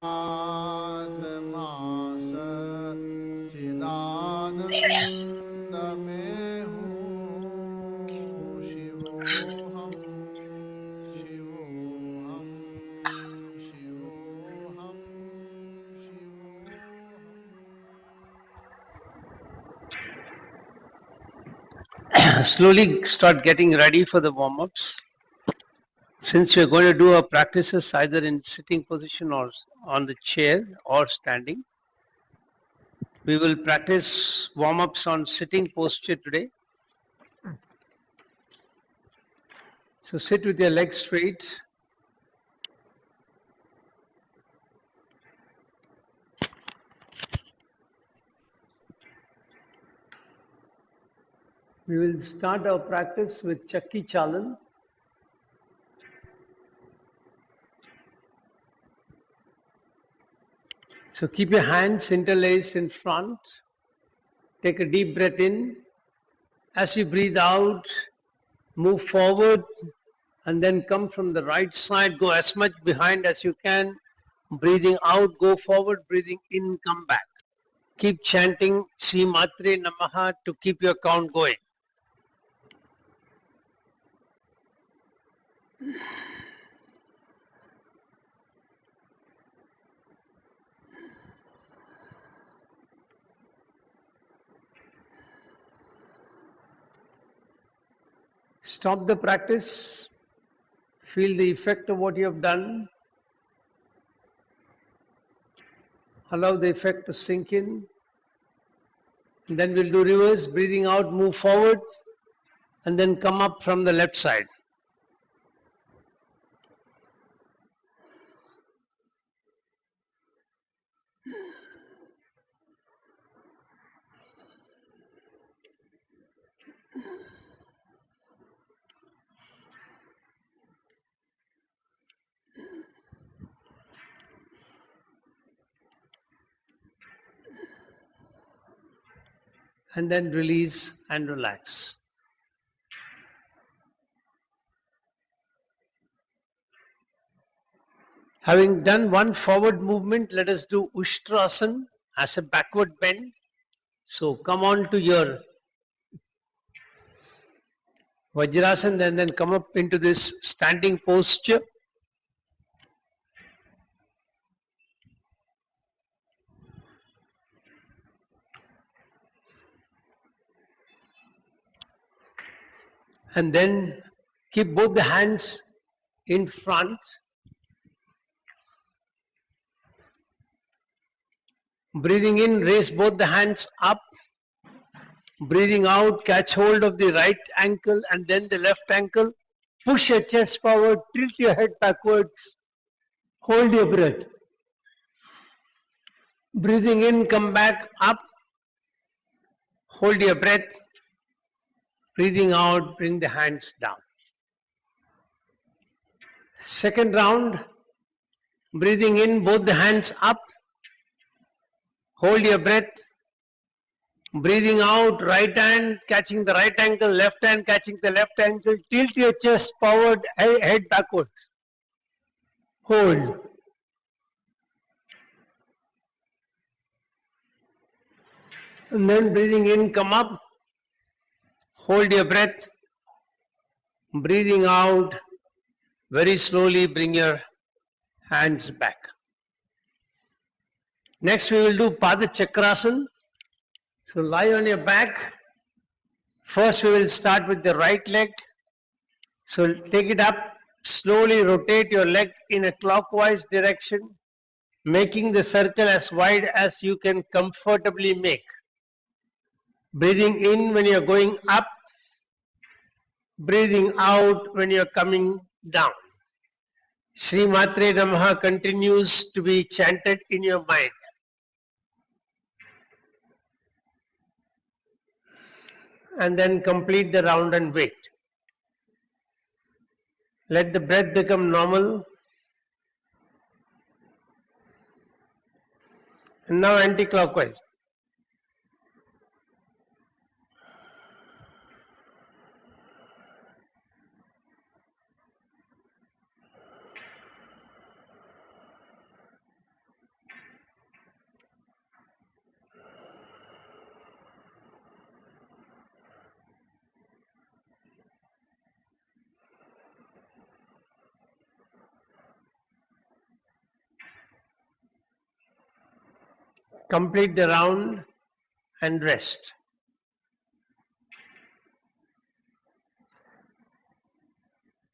आत्मा सच्चिदानंद में हूँ शिवोहम शिवोहम शिवोहम शिवोहम. Slowly start getting ready for the warm-ups. Since we're going to do our practices either in sitting position or on the chair or standing, we will practice warm-ups on sitting posture today. So sit with your legs straight. We will start our practice with Chakki Chalan. So keep your hands interlaced in front. Take a deep breath in. As you breathe out, move forward and then come from the right side. Go as much behind as you can. Breathing out, go forward. Breathing in, come back. Keep chanting Sri Matre Namaha to keep your count going. Stop the practice. Feel the effect of what you have done. Allow the effect to sink in. And then we'll do reverse, breathing out, move forward, and then come up from the left side. And then release and relax. Having done one forward movement, let us do Ushtrasana as a backward bend. So come on to your Vajrasana and then come up into this standing posture. And then keep both the hands in front. Breathing in, raise both the hands up. Breathing out, catch hold of the right ankle and then the left ankle. Push your chest forward, tilt your head backwards. Hold your breath. Breathing in, come back up. Hold your breath. Breathing out, bring the hands down. Second round, breathing in, both the hands up. Hold your breath. Breathing out, right hand catching the right ankle, left hand catching the left ankle. Tilt your chest forward, head backwards. Hold. And then breathing in, come up. Hold your breath. Breathing out, very slowly bring your hands back. Next we will do Pada Chakrasana. So lie on your back. First we will start with the right leg. So take it up, slowly rotate your leg in a clockwise direction, making the circle as wide as you can comfortably make. Breathing in when you're going up, breathing out when you're coming down. Sri Matre Namaha continues to be chanted in your mind. And then complete the round and wait. Let the breath become normal. And now anti-clockwise. Complete the round and rest.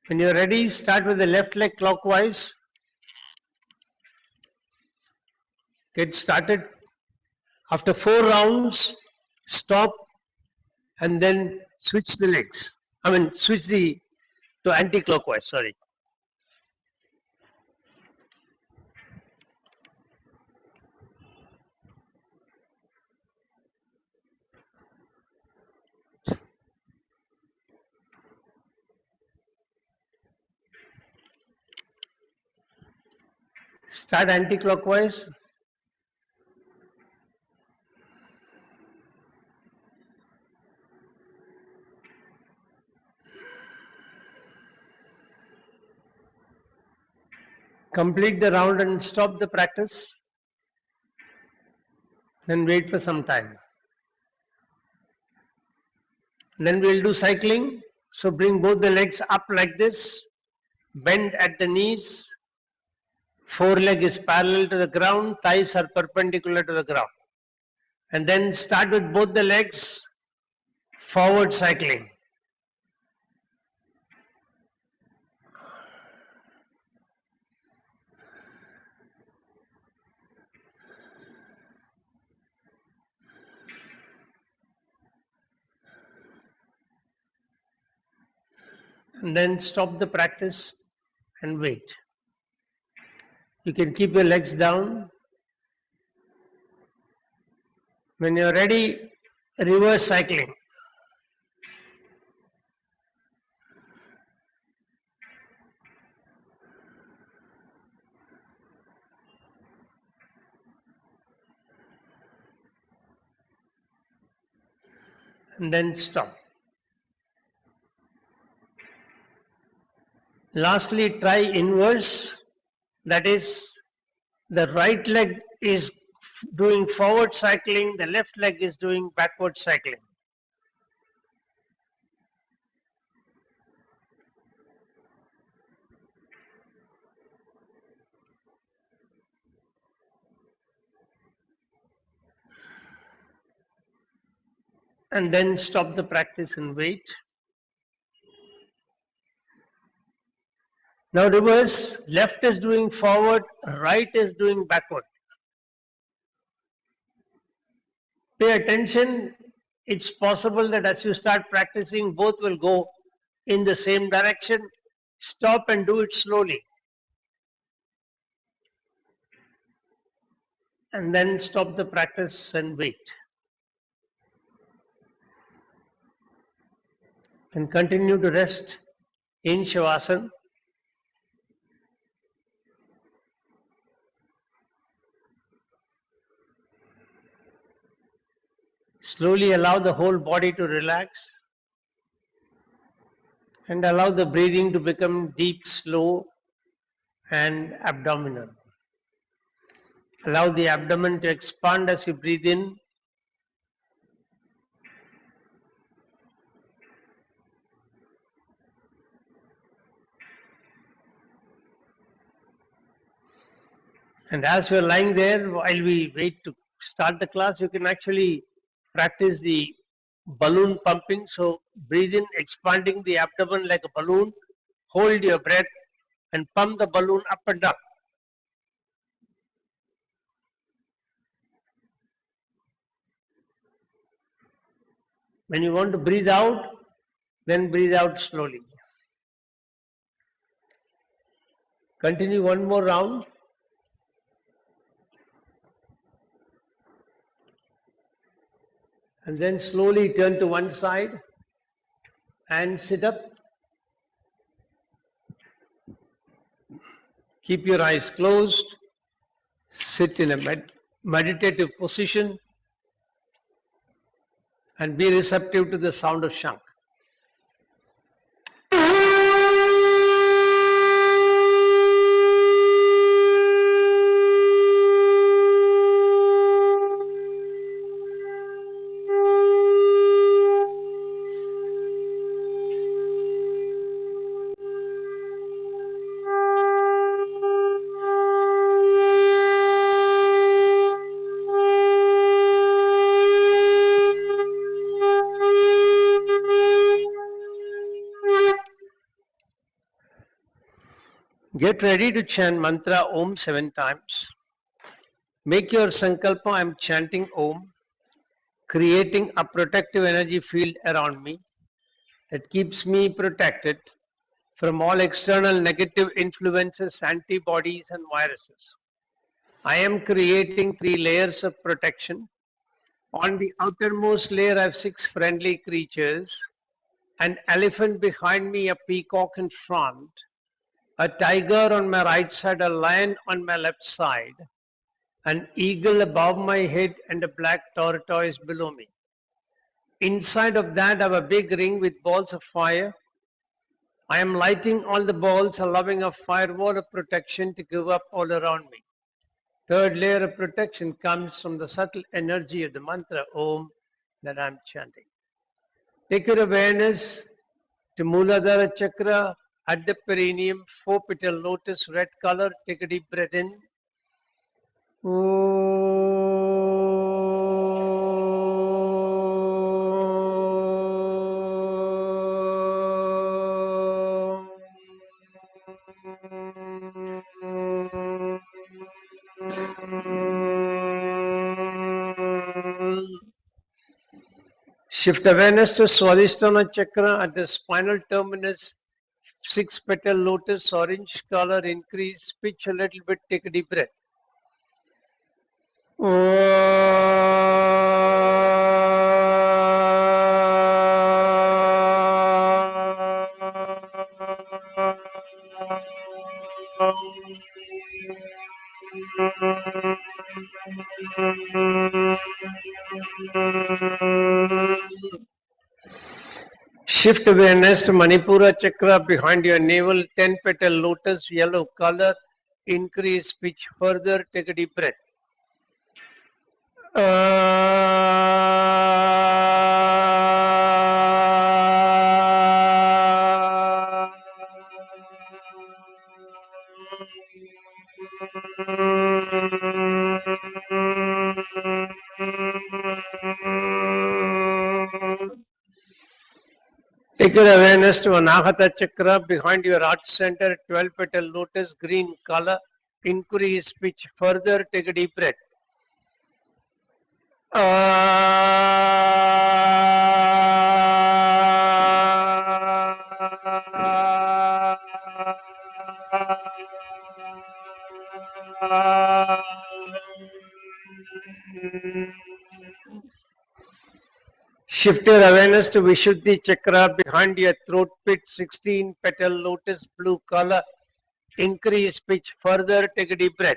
When you're ready, start with the left leg clockwise. Get started. After 4 rounds, stop and then switch the legs. Switch to anti-clockwise, sorry. Start anti-clockwise. Complete the round and stop the practice. Then wait for some time. Then we'll do cycling. So bring both the legs up like this. Bend at the knees. Foreleg is parallel to the ground. Thighs are perpendicular to the ground. And then start with both the legs. Forward cycling. And then stop the practice and wait. You can keep your legs down. When you're ready, reverse cycling. And then stop. Lastly, try inverse. That is, the right leg is doing forward cycling, the left leg is doing backward cycling. And then stop the practice and wait. Now reverse, left is doing forward, right is doing backward. Pay attention, it's possible that as you start practicing, both will go in the same direction. Stop and do it slowly. And then stop the practice and wait. And continue to rest in Shavasana. Slowly allow the whole body to relax and allow the breathing to become deep, slow and abdominal. Allow the abdomen to expand as you breathe in. And as you are lying there, while we wait to start the class, you can actually practice the balloon pumping. So breathe in, expanding the abdomen like a balloon. Hold your breath and pump the balloon up and down. When you want to breathe out, then breathe out slowly. Continue one more round. And then slowly turn to one side and sit up. Keep your eyes closed. Sit in a meditative position and be receptive to the sound of Shank. Get ready to chant mantra Om 7 times. Make your sankalpa, I am chanting Om, creating a protective energy field around me that keeps me protected from all external negative influences, antibodies, and viruses. I am creating 3 layers of protection. On the outermost layer, I have 6 friendly creatures: an elephant behind me, a peacock in front, a tiger on my right side, a lion on my left side, an eagle above my head, and a black tortoise below me. Inside of that, I have a big ring with balls of fire. I am lighting all the balls, allowing a firewall of protection to give up all around me. Third layer of protection comes from the subtle energy of the mantra Om that I am chanting. Take your awareness to Muladhara Chakra at the perineum, 4 petal lotus, red color. Take a deep breath in. Shift awareness to Swadhisthana Chakra at the spinal terminus, 6 petal lotus, orange color. Increase pitch a little bit. Take a deep breath. Shift awareness to Manipura Chakra behind your navel, 10 petal lotus, yellow color. Increase pitch further. Take a deep breath. Take your awareness to Anahata Chakra behind your heart center, 12 petal lotus, green color. Increase pitch further. Take a deep breath. Shift your awareness to Vishuddhi Chakra behind your throat pit, 16 petal lotus, blue color. Increase pitch further. Take a deep breath.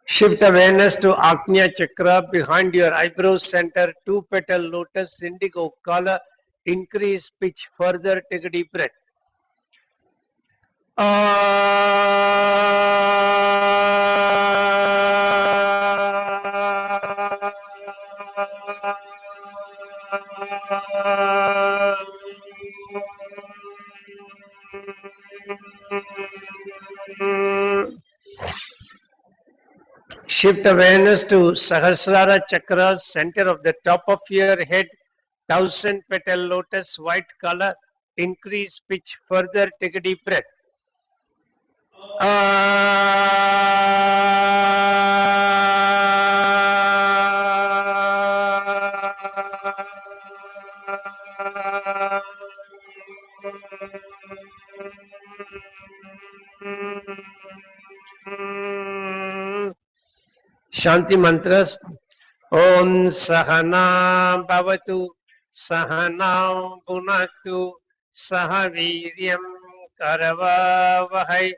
Shift awareness to Agnya Chakra behind your eyebrow center, 2 petal lotus, indigo color. Increase pitch further. Take a deep breath. Shift awareness to Sahasrara Chakra, center of the top of your head, 1000 petal lotus, white color. Increase pitch further. Take a deep breath. Shanti mantras. Om Sahana Bhavatu Sahana Bhunaktu Sahaviryam Karavavahai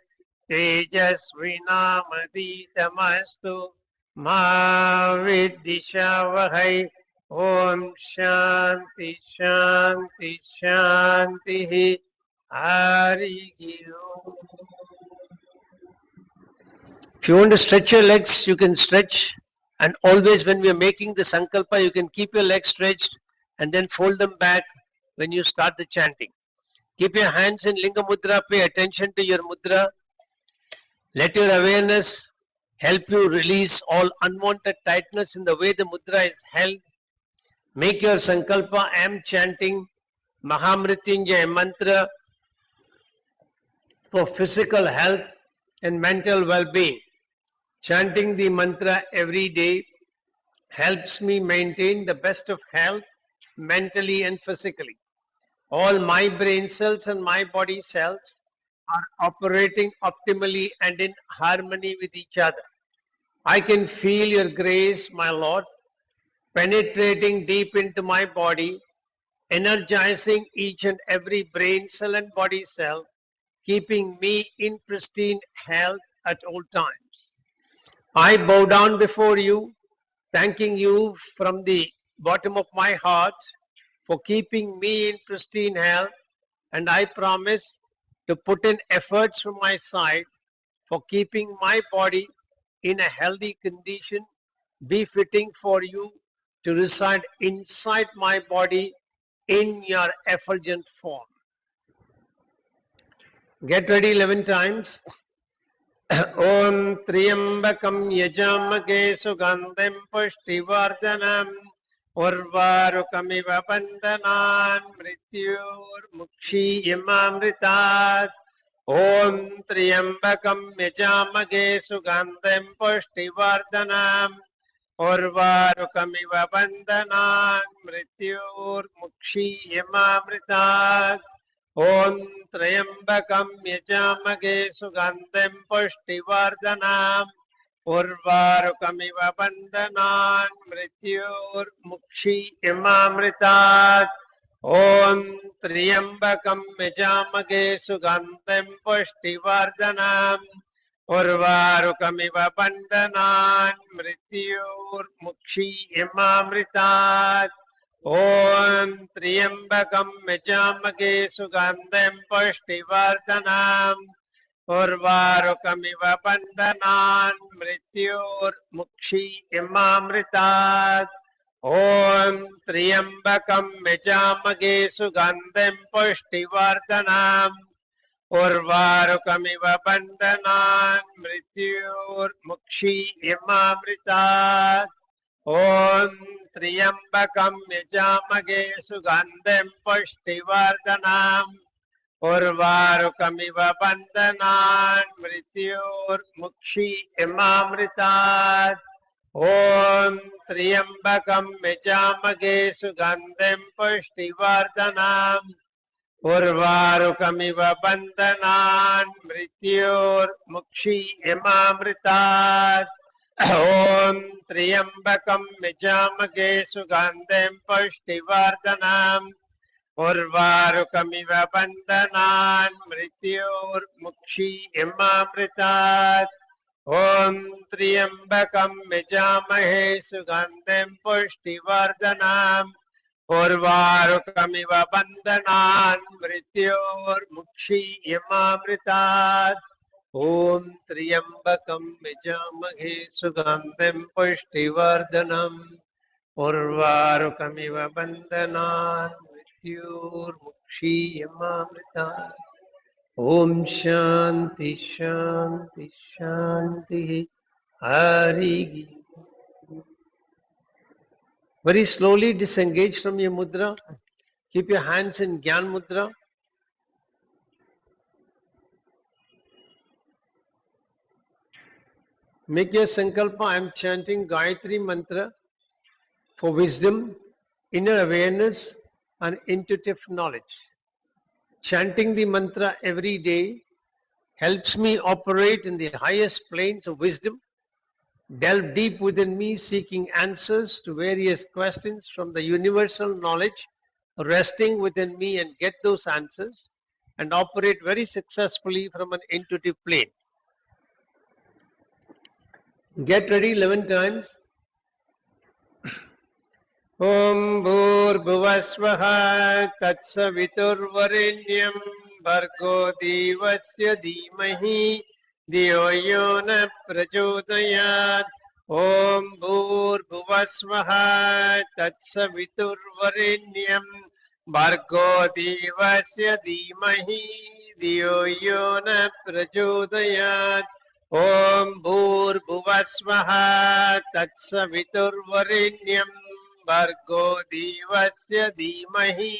Tejasvinamaditamastु Ma Vidishavahai. Om Shanti Shanti Shanti Hari Om. If you want to stretch your legs, you can stretch. And always when we are making the sankalpa, you can keep your legs stretched and then fold them back when you start the chanting. Keep your hands in Linga Mudra, pay attention to your mudra. Let your awareness help you release all unwanted tightness in the way the mudra is held. Make your sankalpa. I am chanting Mahamrityunjay mantra for physical health and mental well-being. Chanting the mantra every day helps me maintain the best of health mentally and physically. All my brain cells and my body cells are operating optimally and in harmony with each other. I can feel your grace, my Lord, penetrating deep into my body, energizing each and every brain cell and body cell, keeping me in pristine health at all times. I bow down before you, thanking you from the bottom of my heart for keeping me in pristine health, and I promise to put in efforts from my side for keeping my body in a healthy condition, befitting for you to reside inside my body in your effulgent form. Get ready 11 times. ॐ त्र्यम्बकं यजामहे सुगन्धिं पुष्टिवर्धनम् उर्वारुकमिव बन्धनान् मृत्योर्मुक्षीयमामृतात् ॐ त्र्यम्बकं यजामहे सुगन्धिं पुष्टिवर्धनम् उर्वारुकमिव बन्धनान् मृत्योर्मुक्षीयमामृतात् ॐ त्र्यम्बकं यजामहे सुगन्धिं पुष्टिवर्धनम् उर्वारुकमिव बन्धनान् मृत्योर्मुक्षीयमामृतात् ॐ त्र्यम्बकं यजामहे सुगन्धिं पुष्टिवर्धनम् उर्वारुकमिव बन्धनान् मृत्योर्मुक्षीयमामृतात् ॐ त्र्यम्बकं यजामहे सुगन्धिं पुष्टिवर्धनम् उर्वारुकमिव बन्धनान् मृत्योर्मुक्षीयमामृतात् ॐ त्र्यम्बकं यजामहे सुगन्धिं पुष्टिवर्धनम् उर्वारुकमिव बन्धनान् मृत्योर्मुक्षीयमामृतात् ॐ त्र्यम्बकं यजामहे सुगन्धिं पुष्टिवर्धनम् उर्वारुकमिव बन्धनान् मृत्योर्मुक्षीयमामृतात् ॐ त्र्यम्बकं यजामहे सुगन्धिं पुष्टिवर्धनम् उर्वारुकमिव बन्धनान् मृत्योर्मुक्षीयमामृतात् ॐ त्र्यम्बकं यजामहे सुगन्धिं पुष्टिवर्धनम् उर्वारुकमिव बन्धनान् मृत्योर्मुक्षीयमामृतात् ॐ त्र्यम्बकं यजामहे सुगन्धिं पुष्टिवर्धनम् उर्वारुकमिव बन्धनान् मृत्योर्मुक्षीयमामृतात् ॐ त्र्यम्बकं यजामहे सुगन्धिं पुष्टिवर्धनम् उर्वारुकमिव बन्धनान् मृत्योर्मुक्षीयमामृतात् ॐ शान्ति शान्ति शान्तिः हरिः. Very slowly disengage from your mudra. Keep your hands in Gyan Mudra. Make your sankalpa. I am chanting Gayatri Mantra for wisdom, inner awareness, and intuitive knowledge. Chanting the mantra every day helps me operate in the highest planes of wisdom, delve deep within me, seeking answers to various questions from the universal knowledge resting within me, and get those answers and operate very successfully from an intuitive plane. Get ready 11 times. Om Bhurbhuvasvah Tatsaviturvarenyam Bhargo Devasya Dhimahi Dhiyo Yo Na Prachodayat. Om Bhurbhuvasvah Tatsaviturvarenyam भर्गो देवस्य धीमहि धियो यो न प्रचोदयात् ॐ भूर्भुवस्वः तत्सवितुर्वरेण्यं भर्गो देवस्य धीमहि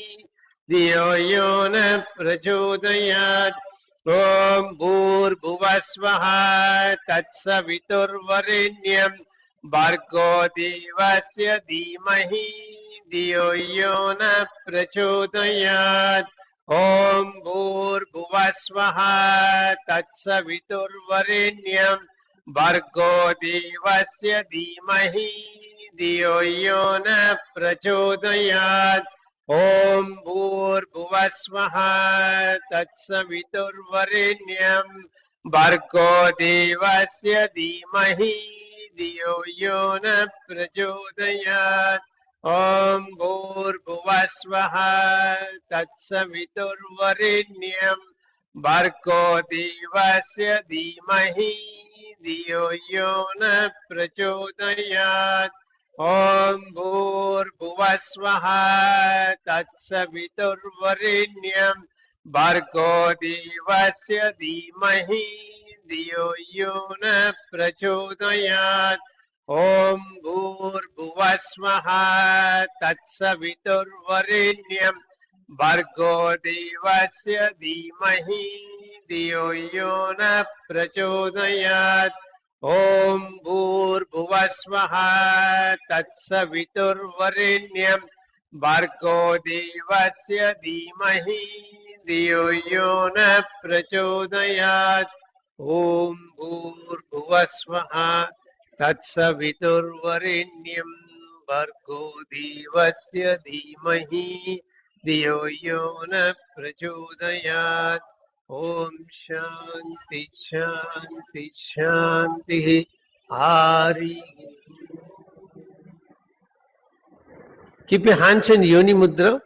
धियो यो न प्रचोदयात् ॐ भूर्भुवस्वः तत्सवितुर्वरेण्यं भर्गो देवस्य धीमहि धियो यो न प्रचोदयात् ॐ भूर्भुवस्वः तत्सवितुर्वरेण्यं भर्गो देवस्य धीमहि धियो यो न प्रचोदयात् ॐ भूर्भुवस्वः तत्सवितुर्वरेण्यं भर्गो देवस्य धीमहि धियो यो न प्रचोदयात् ॐ भूर्भुवस्वः तत्सवितुर्वरेण्यं भर्गो देवस्य धीमहि धियो यो न प्रचोदयात् ॐ भूर्भुवस्वः तत्सवितुर्वरेण्यं भर्गो देवस्य धीमहि धियो यो न प्रचोदयात् ॐ भूर्भुवस्वः तत्सवितुर्वरेण्यं भर्गो देवस्य धीमहि धियो यो न प्रचोदयात् ॐ भूर्भुवस्वः तत्सवितुर्वरेण्यं भर्गो देवस्य धीमहि धियो यो न प्रचोदयात् ॐ भूर्भुवस्वः तत्सवितुर्वरेण्यं भर्गो देवस्य धीमहि धियो यो न प्रचोदयात् ॐ शान्ति शान्ति शान्तिः Hari Keep your hands in Yoni Mudra.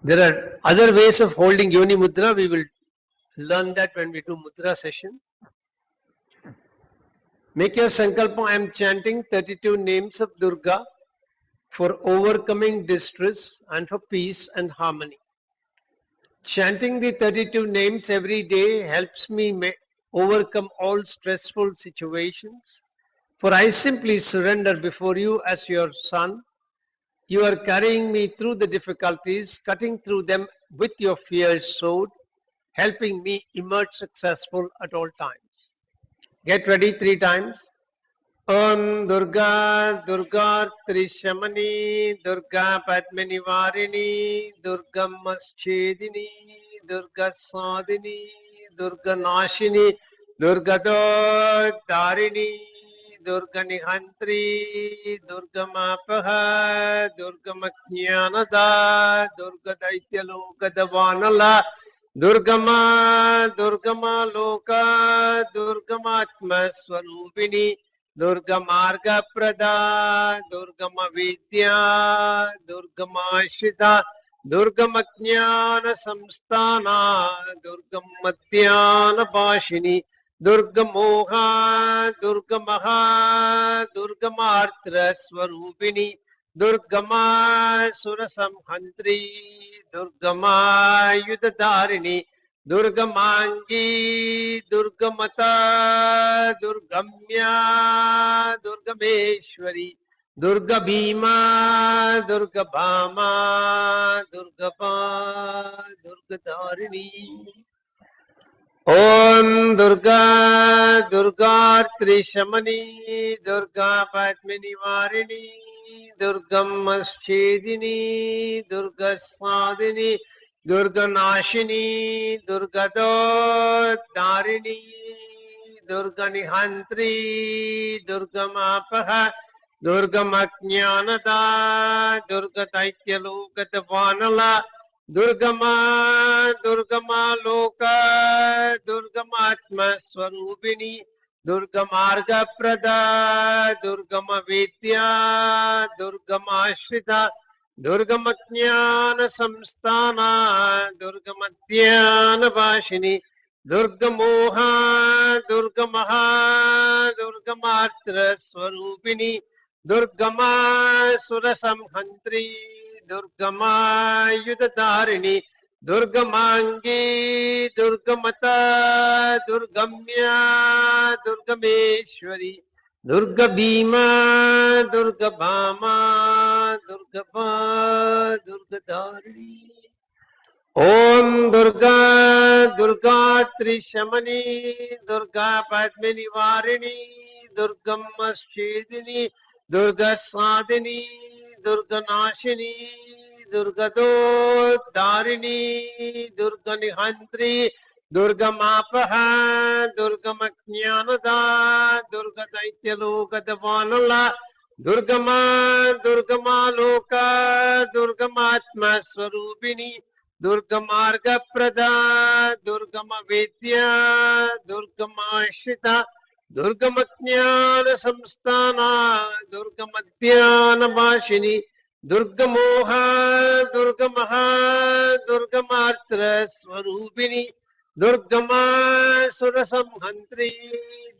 There are other ways of holding Yoni Mudra. We will learn that when we do Mudra session. Make your sankalpa. I am chanting 32 names of Durga for overcoming distress and for peace and harmony. Chanting the 32 names every day helps me overcome all stressful situations. For I simply surrender before you as your son. You are carrying me through the difficulties, cutting through them with your fierce sword, helping me emerge successful at all times. Get ready 3 times. Om Durga Durga Trishamani Durga Padmini Varini Durga Maschedini Durga Sadini Durga Nashini Durga Darini Durga Nihantri Durga Mapaha Durga Maknyanada Durga Daityaloka Davanala Durgama Durgama Loka Durgamatma Swarupini Durga Marga Prada, Durgama Vidya, Durgama Shita, Durgama Jnana Samstana, Durgama Dhyana Bhashini, Durga Moha, Durga Maha, Durgama Artra Swarupini, Durgama Surasamhantri, Durgama Yudhadarini, Durgamangi, Durgamata, Durgamya, Durgameshwari, Durga Bhima, Durga Bhama, Durgapa, Durgadarini. Om Durga, Durga Trishamani, Durga Padmini Varini, Durga Maschedini, Durga Sadini, Durga Nashini, Durga Darini, Durga Nihantri, Durga Mapaha, Durga Maknyanada, Durga Daityaloka Vanala, Durgama, Durgama Loka, Durgamatma Swarupini, Durgamarga Prada, Durgama Vidya, Durgama Shrita, Durgamatnyana Samstana, Durgamadhyana Vashini, Durgamoha, Durgamaha, Durgamartra Swarupini, Durgama Surasamhantri, Durgama Yudatarini, Durgamangi, Durgamata, Durgamya, Durgameshwari, Durga Bhima, Durga Bhama, Durgaba, Durgadari. Om Durga, Durga Trishamani, Durga Padmini Varini, Durgamma Shedini, Durga Sadini, Durga Nashini, Durga Do Darini, Durga Nihantri, Durga Mapaha, Durga Maknyanada, Durga Daityaloka Davanala, Durgama, Durgama Loka, Durgamatma Swarupini, Durgamarga Prada, Durgama Vidya, Durgama Shita, Durgamatnyana Samstana, Durgamadhyana Bhashini, Durgamoha, Durgamaha, Durgamartra Swarupini, Durgama Surasamhantri,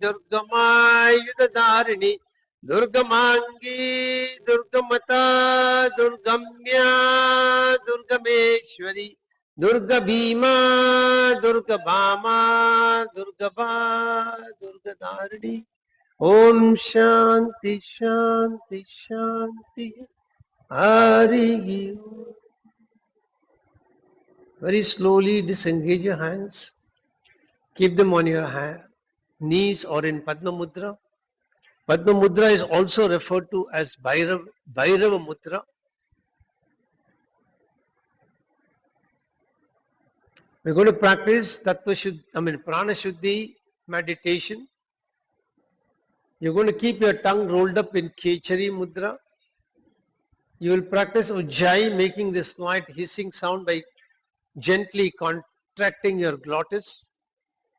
Durgama Yudadarini, Durgamangi, Durgamata, Durgamya, Durgameshwari, Durga Bhima, Durga Bhama, Durga Ba, Durga Dharini. Om Shanti, Shanti, Shanti. Hari. Very slowly disengage your hands. Keep them on your knees or in Padma Mudra. Padma Mudra is also referred to as Bhairava Mudra. We're going to practice Prana Shuddhi meditation. You're going to keep your tongue rolled up in Kechari Mudra. You will practice Ujjayi, making this slight hissing sound by gently contracting your glottis.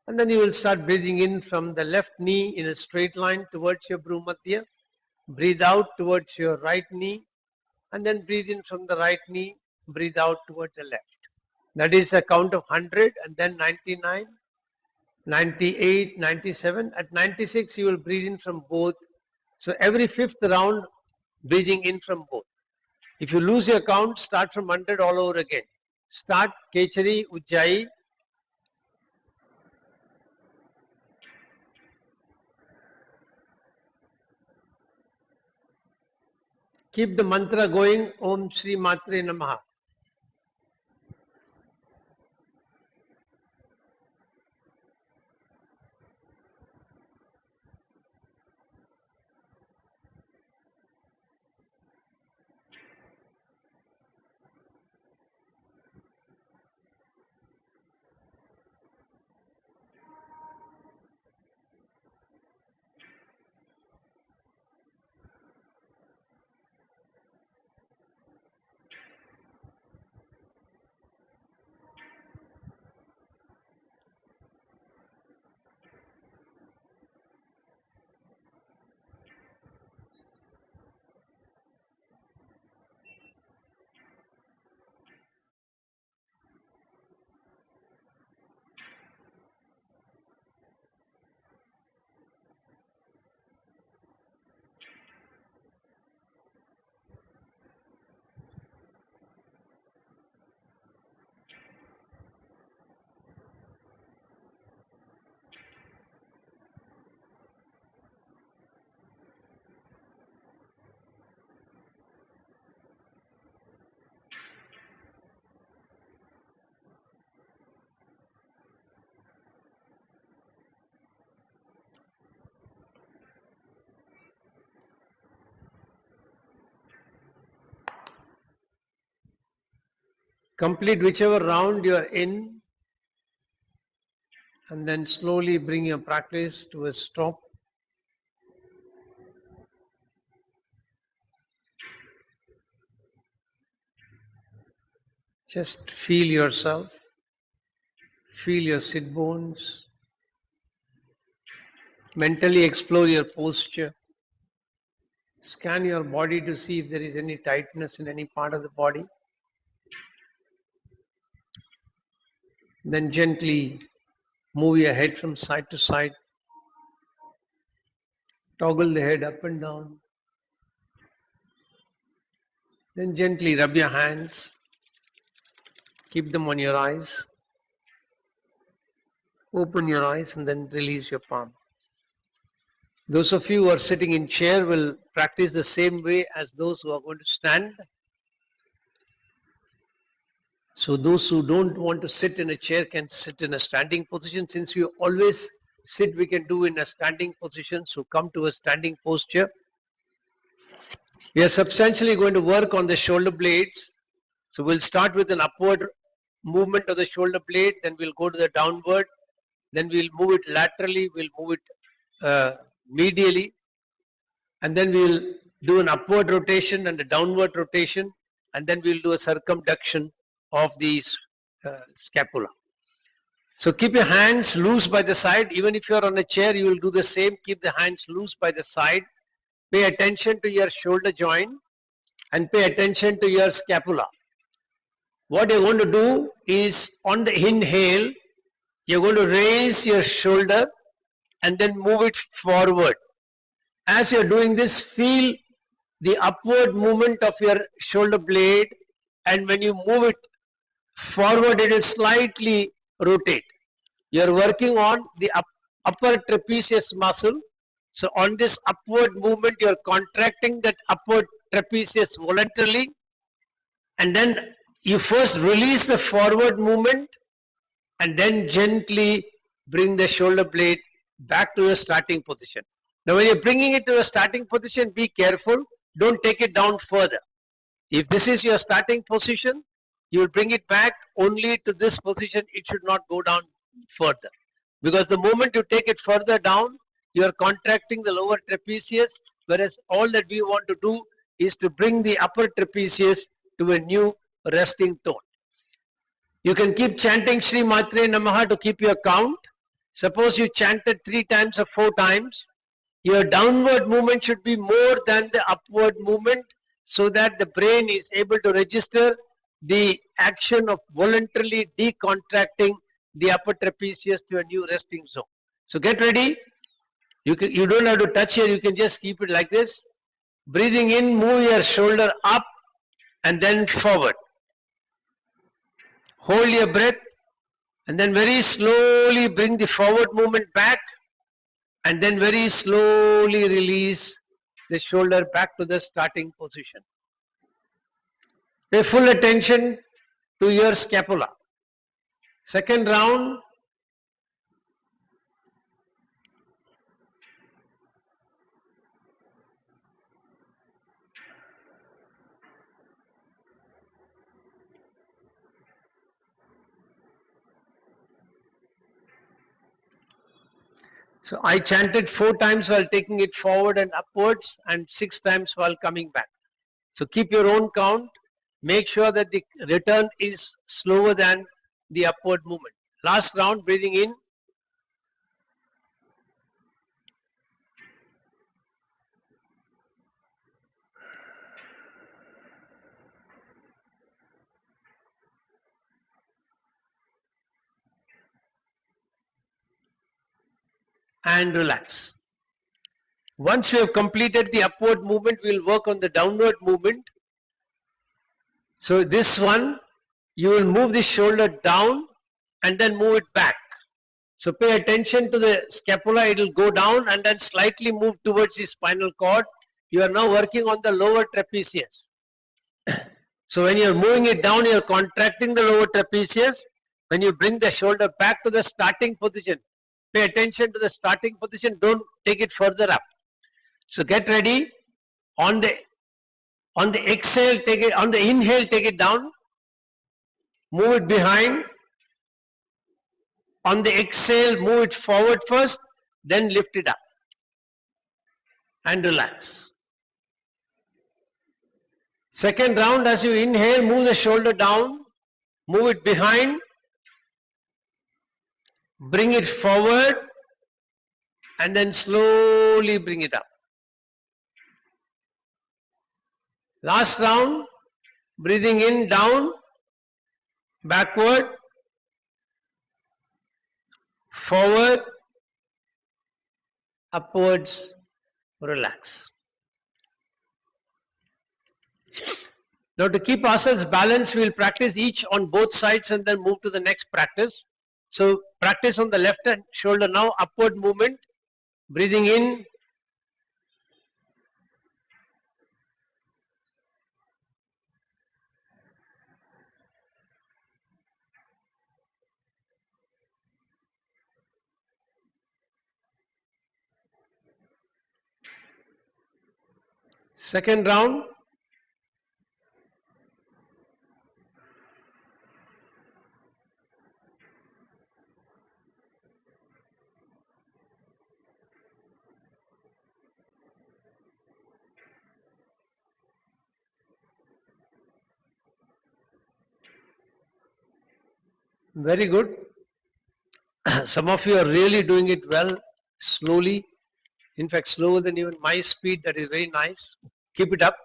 And then you will start breathing in from the left knee in a straight line towards your Bhrumadhya. Breathe out towards your right knee. And then breathe in from the right knee. Breathe out towards the left. That is a count of 100 and then 99, 98, 97. At 96, you will breathe in from both. So every fifth round, breathing in from both. If you lose your count, start from 100 all over again. Start Kechari, Ujjayi. Keep the mantra going. Om Shri Matre Namaha. Complete whichever round you are in, and then slowly bring your practice to a stop. Just feel yourself, feel your sit bones, mentally explore your posture, scan your body to see if there is any tightness in any part of the body. Then gently move your head from side to side, toggle the head up and down. Then gently rub your hands, keep them on your eyes, open your eyes and then release your palm. Those of you who are sitting in chair will practice the same way as those who are going to stand. So those who don't want to sit in a chair can sit in a standing position. Since we always sit, we can do in a standing position. So come to a standing posture. We are substantially going to work on the shoulder blades. So we'll start with an upward movement of the shoulder blade, then we'll go to the downward, then we'll move it laterally, we'll move it medially, and then we'll do an upward rotation and a downward rotation, and then we'll do a circumduction of the scapula. So keep your hands loose by the side. Even if you're on a chair, you will do the same. Keep the hands loose by the side. Pay attention to your shoulder joint and pay attention to your scapula. What you're going to do is on the inhale, you're going to raise your shoulder and then move it forward. As you're doing this, feel the upward movement of your shoulder blade, and when you move it forward, it will slightly rotate. You're working on the upper trapezius muscle. So on this upward movement, you're contracting that upward trapezius voluntarily, and then you first release the forward movement and then gently bring the shoulder blade back to the starting position. Now when you're bringing it to the starting position, be careful, don't take it down further. If this is your starting position, you will bring it back only to this position, it should not go down further. Because the moment you take it further down, you are contracting the lower trapezius, whereas all that we want to do is to bring the upper trapezius to a new resting tone. You can keep chanting Shri Matre Namaha to keep your count. Suppose you chanted 3 times or 4 times, your downward movement should be more than the upward movement, so that the brain is able to register the action of voluntarily decontracting the upper trapezius to a new resting zone. So get ready. You don't have to touch here, you can just keep it like this. Breathing in, move your shoulder up and then forward. Hold your breath and then very slowly bring the forward movement back, and then very slowly release the shoulder back to the starting position. Pay full attention to your scapula. Second round, so I chanted 4 times while taking it forward and upwards, and 6 times while coming back. So keep your own count. Make sure that the return is slower than the upward movement. Last round, breathing in. And relax. Once we have completed the upward movement, we will work on the downward movement. So this one, you will move the shoulder down and then move it back. So pay attention to the scapula, it will go down and then slightly move towards the spinal cord. You are now working on the lower trapezius. So when you are moving it down, you are contracting the lower trapezius. When you bring the shoulder back to the starting position, pay attention to the starting position, don't take it further up. So get ready. On the exhale, take it, on the inhale, take it down. Move it behind. On the exhale, move it forward first, then lift it up. And relax. Second round, as you inhale, move the shoulder down. Move it behind. Bring it forward. And then slowly bring it up. Last round, breathing in, down, backward, forward, upwards, relax. Now to keep ourselves balanced, we'll practice each on both sides and then move to the next practice. So practice on the left hand shoulder now, upward movement, breathing in, second round, very good. Some of you are really doing it well, slowly. In fact, slower than even my speed. That is very nice. Keep it up.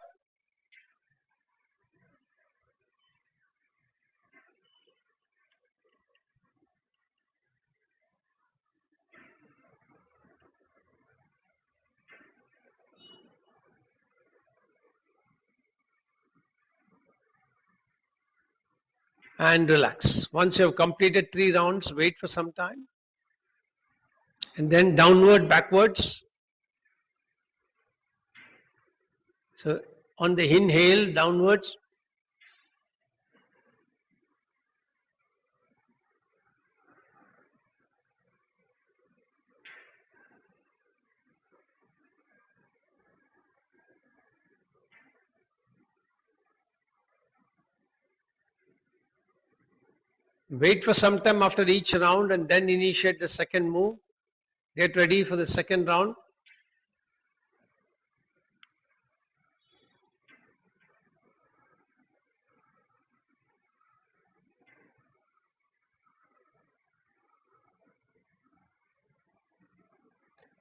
And relax. Once you have completed 3 rounds, wait for some time. And then downward, backwards. So on the inhale, downwards. Wait for some time after each round and then initiate the second move. Get ready for the second round.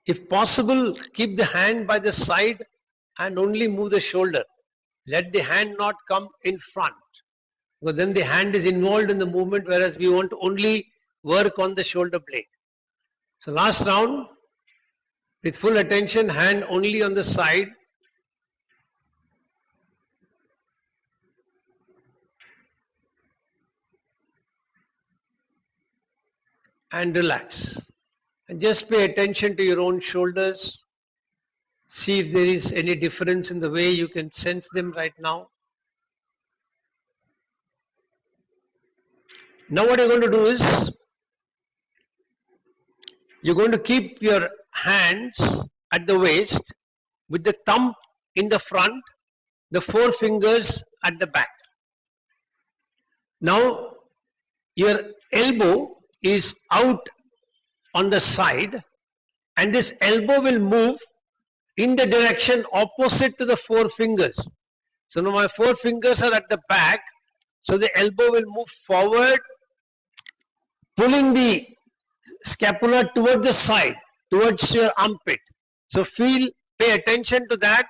If possible, keep the hand by the side and only move the shoulder. Let the hand not come in front. Because then the hand is involved in the movement, whereas we want to only work on the shoulder blade. So last round, with full attention, hand only on the side. And relax. And just pay attention to your own shoulders. See if there is any difference in the way you can sense them right now. Now what you're going to do is, you're going to keep your hands at the waist with the thumb in the front, the 4 fingers at the back. Now your elbow is out on the side and this elbow will move in the direction opposite to the 4 fingers. So now my 4 fingers are at the back, so the elbow will move forward, pulling the scapula towards the side, towards your armpit. So pay attention to that.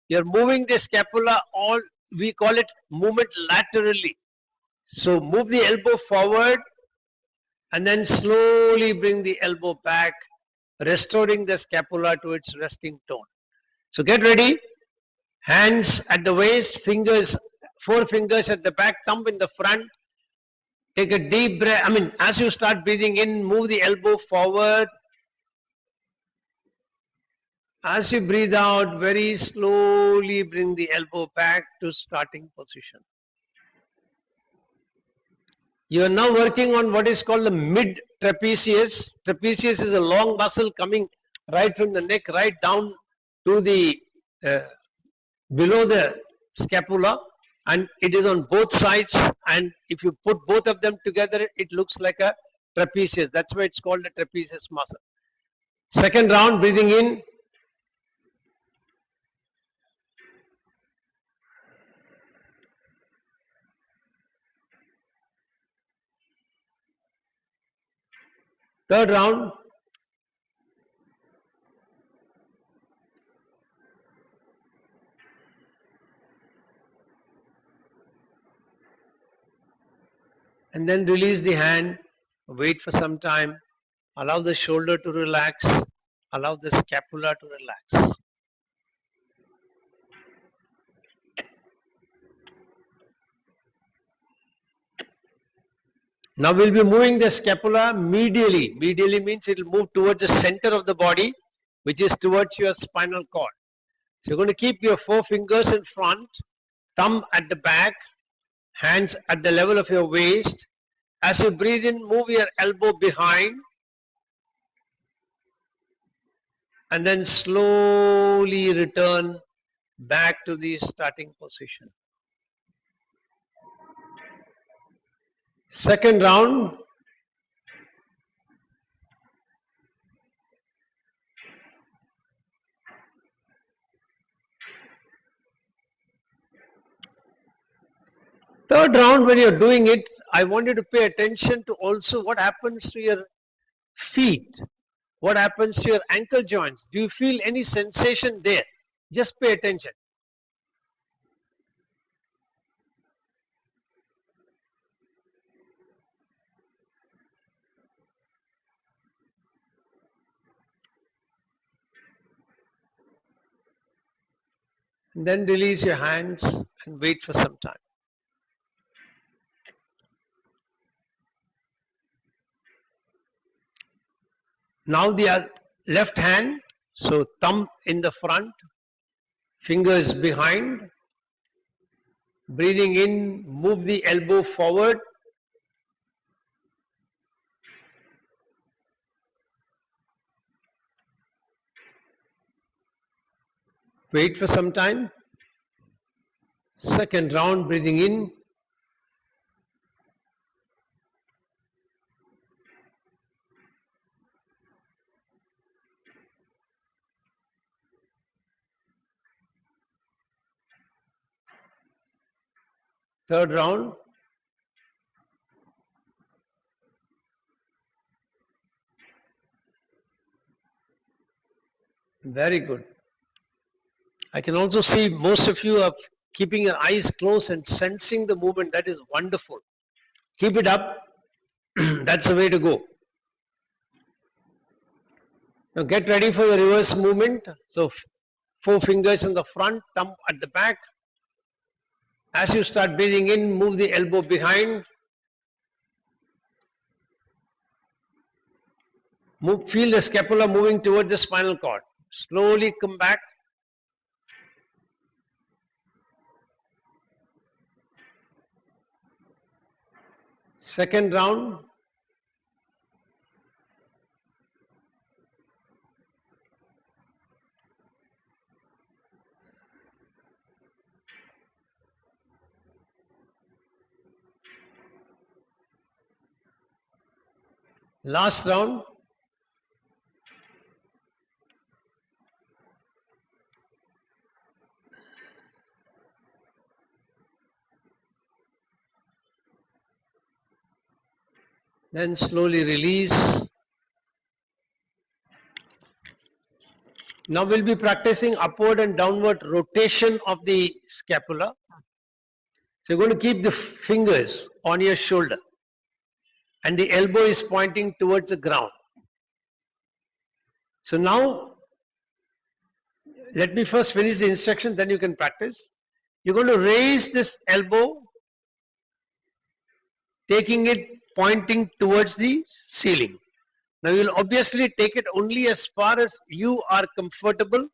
You're moving the scapula, all we call it movement laterally. So move the elbow forward and then slowly bring the elbow back, restoring the scapula to its resting tone. So get ready. Hands at the waist, fingers, 4 fingers at the back, thumb in the front. Take a deep breath. As you start breathing in, move the elbow forward. As you breathe out, very slowly bring the elbow back to starting position. You are now working on what is called the mid trapezius. Trapezius is a long muscle coming right from the neck, right down to the below the scapula, and it is on both sides, and if you put both of them together, it looks like a trapezius. That's why it's called a trapezius muscle. Second round, breathing in. Third round. And then release the hand, wait for some time, allow the shoulder to relax, allow the scapula to relax. Now we'll be moving the scapula medially. Medially means it will move towards the center of the body, which is towards your spinal cord. So you're going to keep your 4 fingers in front, thumb at the back, hands at the level of your waist. As you breathe in, move your elbow behind and then slowly return back to the starting position. Second round. Third round, when you're doing it, I want you to pay attention to also what happens to your feet. What happens to your ankle joints? Do you feel any sensation there? Just pay attention. Then release your hands and wait for some time. Now the left hand, so thumb in the front, fingers behind. Breathing in, move the elbow forward. Wait for some time. Second round, breathing in. Third round. Very good. I can also see most of you are keeping your eyes closed and sensing the movement. That is wonderful. Keep it up. That's the way to go. Now get ready for the reverse movement. So 4 fingers in the front, thumb at the back. As you start breathing in, move the elbow behind. Feel the scapula moving toward the spinal cord. Slowly come back. Second round. Last round. Then slowly release. Now we'll be practicing upward and downward rotation of the scapula. So you're going to keep the fingers on your shoulder and the elbow is pointing towards the ground. So now, let me first finish the instruction, then you can practice. You're going to raise this elbow, taking it pointing towards the ceiling. Now you'll obviously take it only as far as you are comfortable.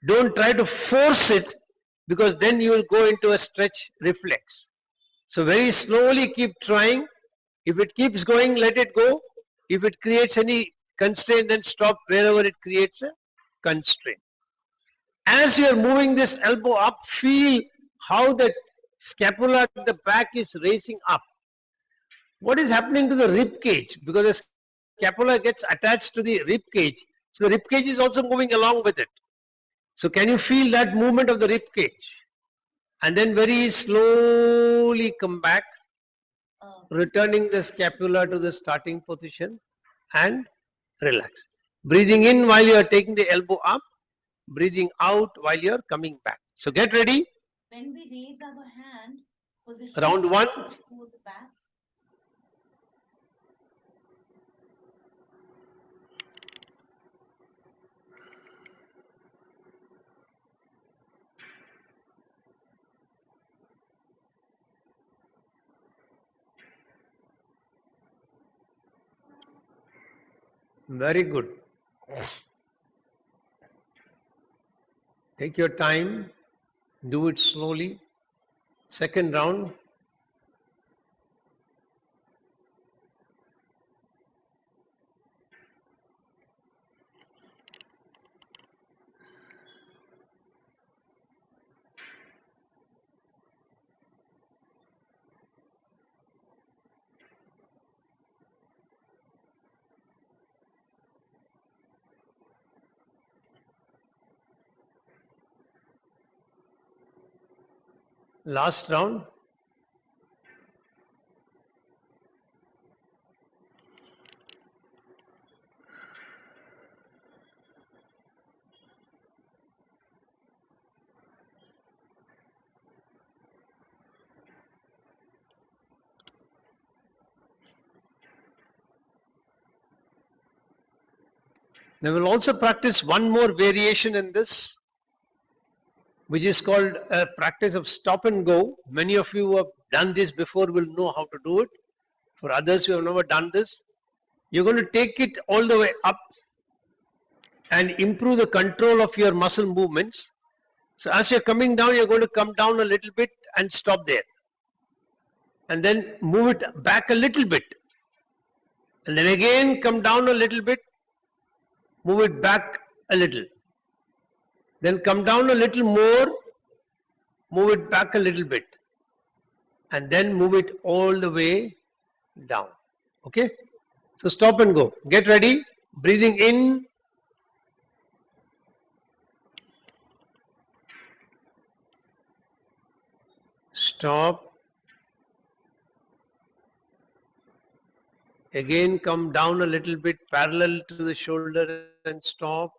Don't try to force it because then you will go into a stretch reflex. So very slowly keep trying. If it keeps going, let it go. If it creates any constraint, then stop wherever it creates a constraint. As you are moving this elbow up, feel how the scapula at the back is raising up. What is happening to the rib cage? Because the scapula gets attached to the rib cage. So the rib cage is also moving along with it. So can you feel that movement of the rib cage? And then very slowly come back, returning the scapula to the starting position and relax. Breathing in while you are taking the elbow up, breathing out while you are coming back. So get ready. When we raise our hand, position Round one. goes back. Very good. Take your time, do it slowly. Second round. Last round. Now we'll also practice one more variation in this, which is called a practice of stop and go. Many of you who have done this before will know how to do it. For others who have never done this, you're going to take it all the way up and improve the control of your muscle movements. So as you're coming down, you're going to come down a little bit and stop there. And then move it back a little bit. And then again come down a little bit, move it back a little. Then come down a little more, move it back a little bit. And then move it all the way down. Okay? So stop and go. Get ready. Breathing in. Stop. Again come down a little bit parallel to the shoulder and stop.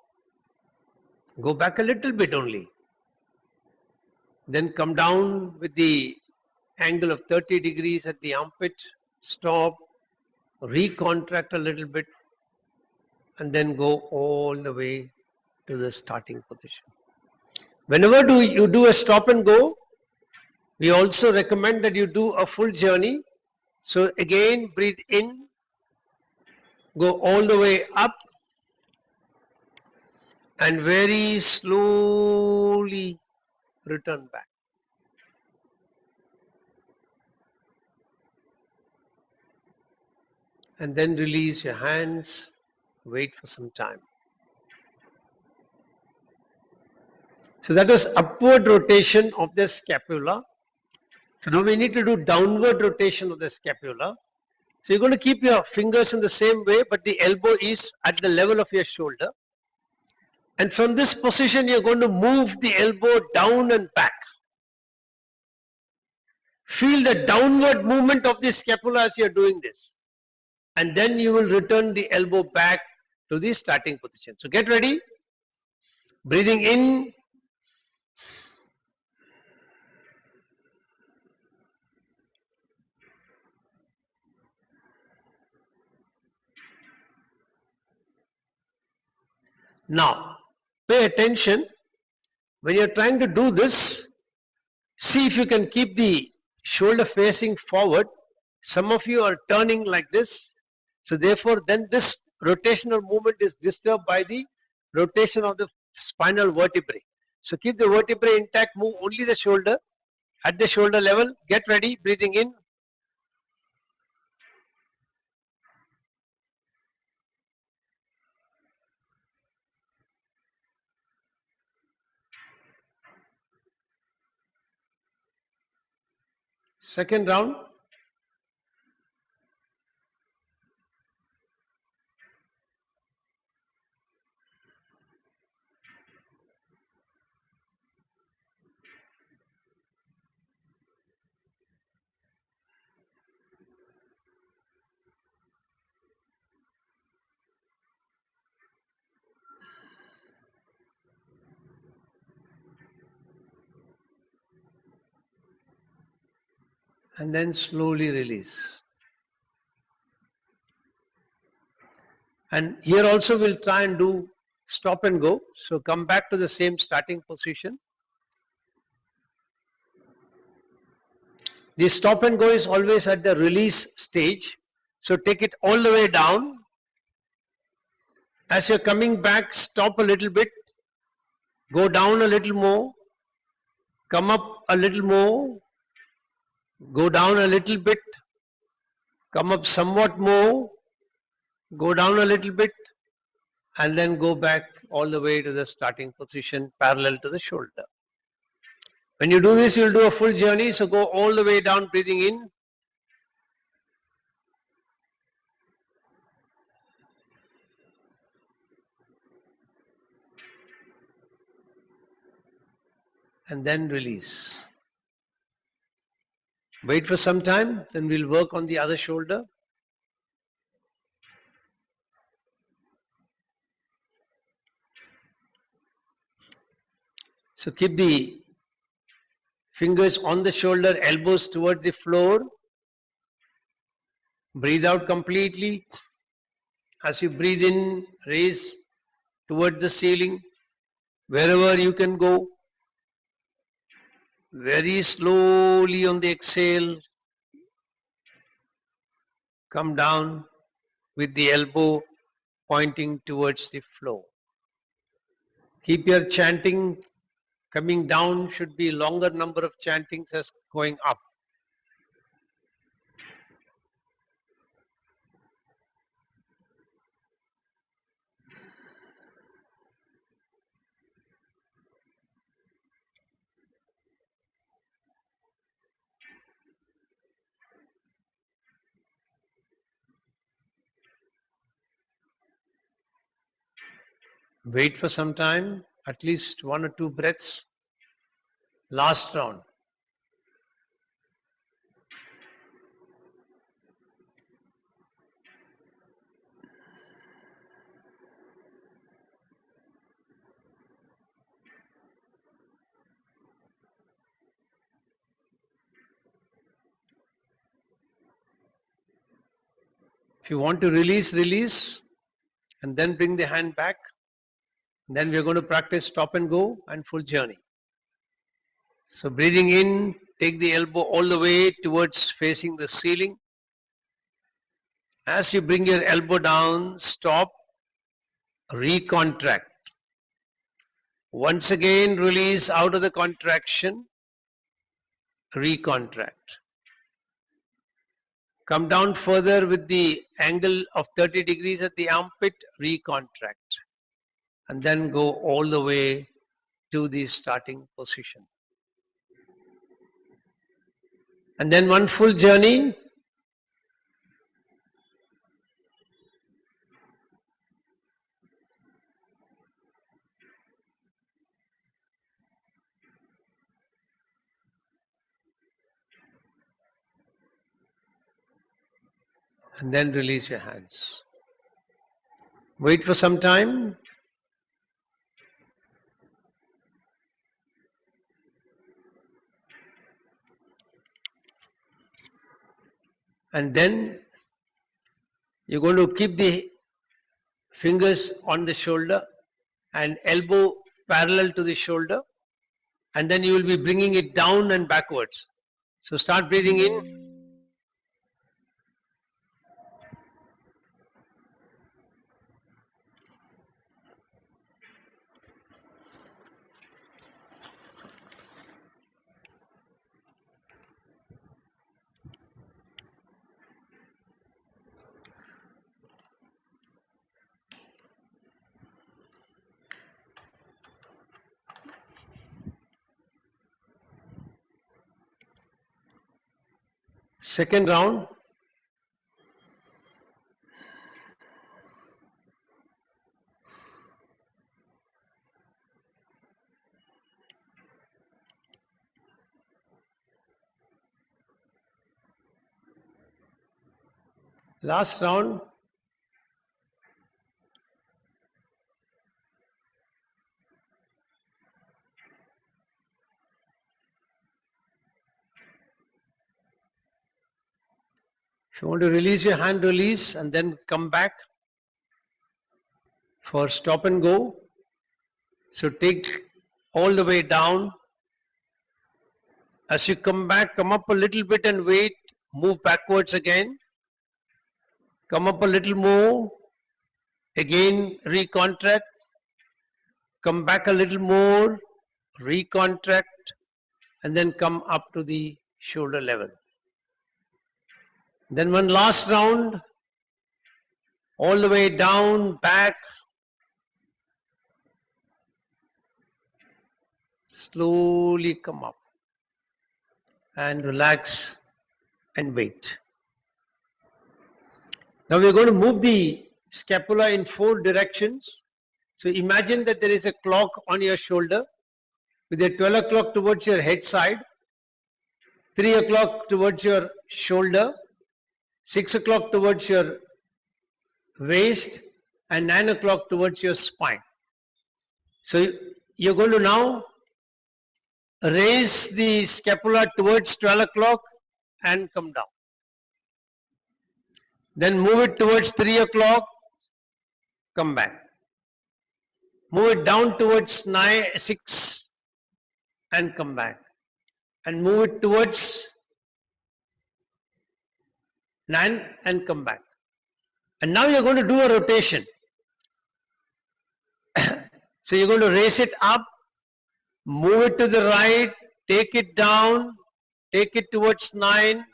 Go back a little bit only. Then come down with the angle of 30 degrees at the armpit. Stop. Recontract a little bit. And then go all the way to the starting position. Whenever you do a stop and go, we also recommend that you do a full journey. So again, breathe in, go all the way up, and very slowly return back. And then release your hands, wait for some time. So that was upward rotation of the scapula. So now we need to do downward rotation of the scapula. So you're going to keep your fingers in the same way, but the elbow is at the level of your shoulder. And from this position, you're going to move the elbow down and back. Feel the downward movement of the scapula as you're doing this. And then you will return the elbow back to the starting position. So get ready. Breathing in. Now, pay attention. When you're trying to do this, see if you can keep the shoulder facing forward. Some of you are turning like this. So therefore, then this rotational movement is disturbed by the rotation of the spinal vertebrae. So keep the vertebrae intact, move only the shoulder at the shoulder level. Get ready, breathing in. Second round. And then slowly release. And here also we'll try and do stop and go. So come back to the same starting position. The stop and go is always at the release stage. So take it all the way down. As you're coming back, stop a little bit, go down a little more, come up a little more, go down a little bit, come up somewhat more, go down a little bit, and then go back all the way to the starting position parallel to the shoulder. When you do this, you'll do a full journey, so go all the way down, breathing in. And then release. Wait for some time, then we'll work on the other shoulder. So keep the fingers on the shoulder, elbows towards the floor. Breathe out completely. As you breathe in, raise towards the ceiling. Wherever you can go. Very slowly on the exhale. Come down with the elbow pointing towards the floor. Keep your chanting coming down, should be longer number of chantings as going up. Wait for some time, at least 1 or 2 breaths. Last round. If you want to release, release, and then bring the hand back. Then we are going to practice stop and go and full journey. So breathing in, take the elbow all the way towards facing the ceiling. As you bring your elbow down, stop, recontract. Once again, release out of the contraction, recontract. Come down further with the angle of 30 degrees at the armpit, recontract. And then go all the way to the starting position. And then one full journey. And then release your hands. Wait for some time. And then you're going to keep the fingers on the shoulder and elbow parallel to the shoulder. And then you will be bringing it down and backwards. So start breathing in. Second round. Last round. If you want to release your hand, release and then come back for stop and go. So take all the way down. As you come back, come up a little bit and wait. Move backwards again. Come up a little more. Again recontract, come back a little more, recontract, and then come up to the shoulder level. Then one last round, all the way down, back, slowly come up and relax and wait. Now we're going to move the scapula in 4 directions. So imagine that there is a clock on your shoulder with a 12 o'clock towards your head side, 3 o'clock towards your shoulder, 6 o'clock towards your waist, and 9 o'clock towards your spine. So you're going to now raise the scapula towards 12 o'clock and come down. Then move it towards 3 o'clock, come back. Move it down towards 6 and come back. And move it towards 9 and come back. And now you're going to do a rotation. So you're going to raise it up, move it to the right, take it down, take it towards 9,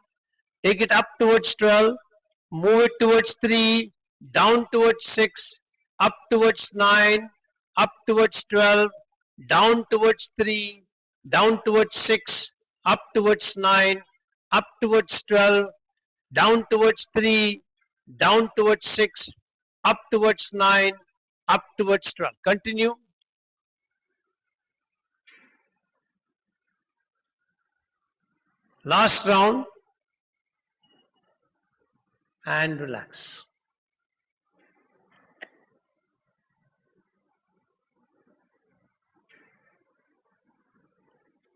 take it up towards 12, move it towards 3, down towards 6, up towards 9, up towards 12, down towards 3, down towards 6, up towards 9, up towards 12, down towards 3, down towards 6, up towards 9, up towards 12. Continue. Last round and relax.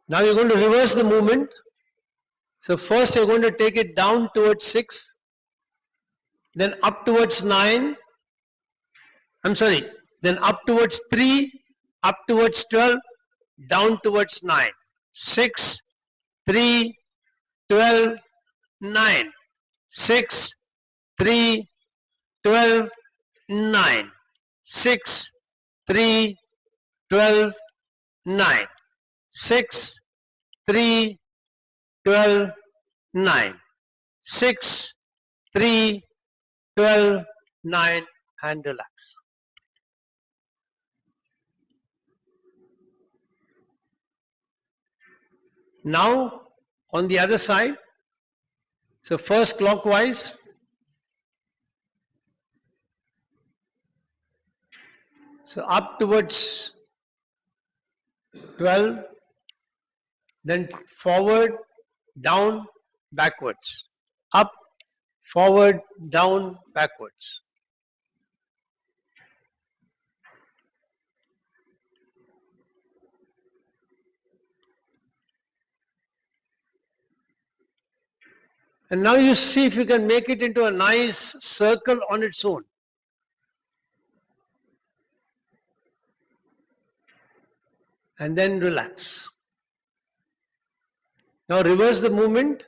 Now you're going to reverse the movement. So first you're going to take it down towards 6, then up towards 9, then up towards 3, up towards 12, down towards 9. 6, 3, 12, 9. 6, 3, 12, 9. 6, 3, 12, 9. 6, 3, 12, 9. 6, 3, 12, 9 and relax. Now on the other side, so first clockwise, so up towards 12, then forward, down, backwards, up, forward, down, backwards. And now you see if you can make it into a nice circle on its own. And then relax. Now reverse the movement.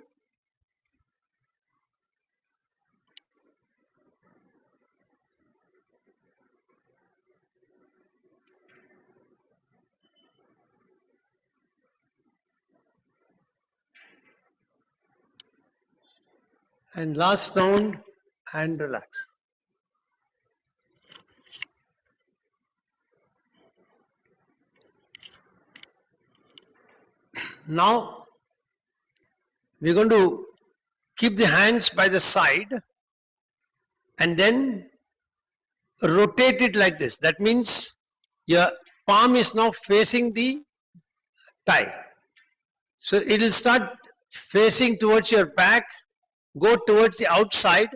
And last round and relax. Now we're going to keep the hands by the side and then rotate it like this. That means your palm is now facing the thigh. So it will start facing towards your back, go towards the outside.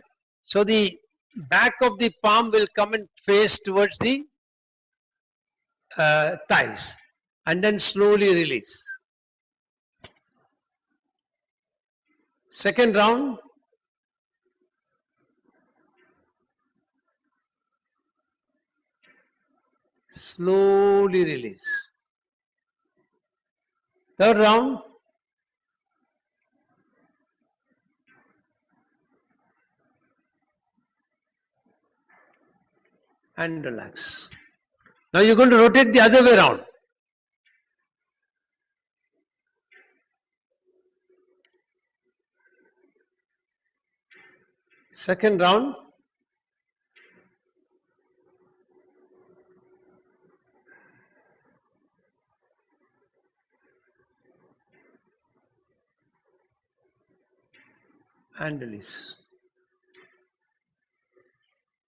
So the back of the palm will come and face towards the thighs and then slowly release. Second round. Slowly release. Third round. and relax. Now you're going to rotate the other way around. Second round. And release.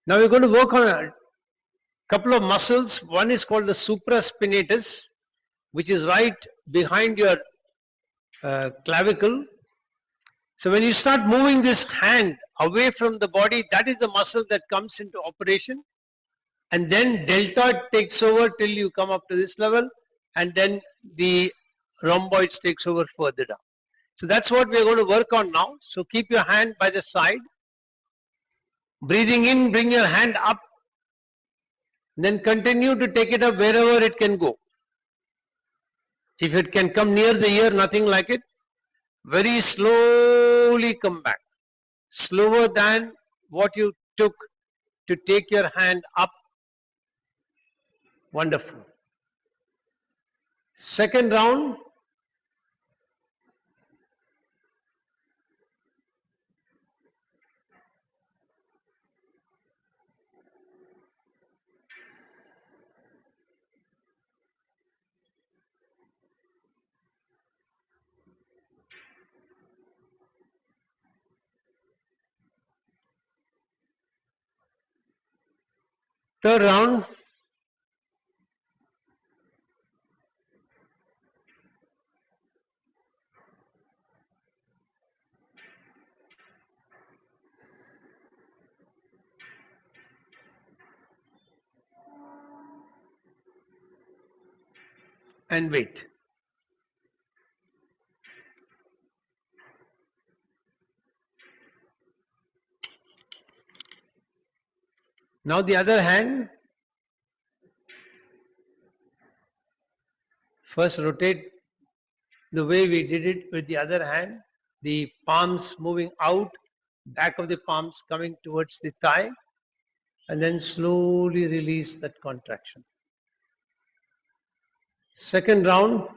Now we're going to work on a couple of muscles. One is called the supraspinatus, which is right behind your clavicle. So when you start moving this hand away from the body, that is the muscle that comes into operation. And then deltoid takes over till you come up to this level, and then the rhomboids takes over further down. So that's what we are going to work on now. So keep your hand by the side. Breathing in, bring your hand up. Then continue to take it up wherever it can go. If it can come near the ear, nothing like it. Very slowly come back. Slower than what you took to take your hand up. Wonderful. Second round. Third round. And wait. Now the other hand. First rotate the way we did it with the other hand. The palms moving out, back of the palms coming towards the thigh, and then slowly release that contraction. Second round.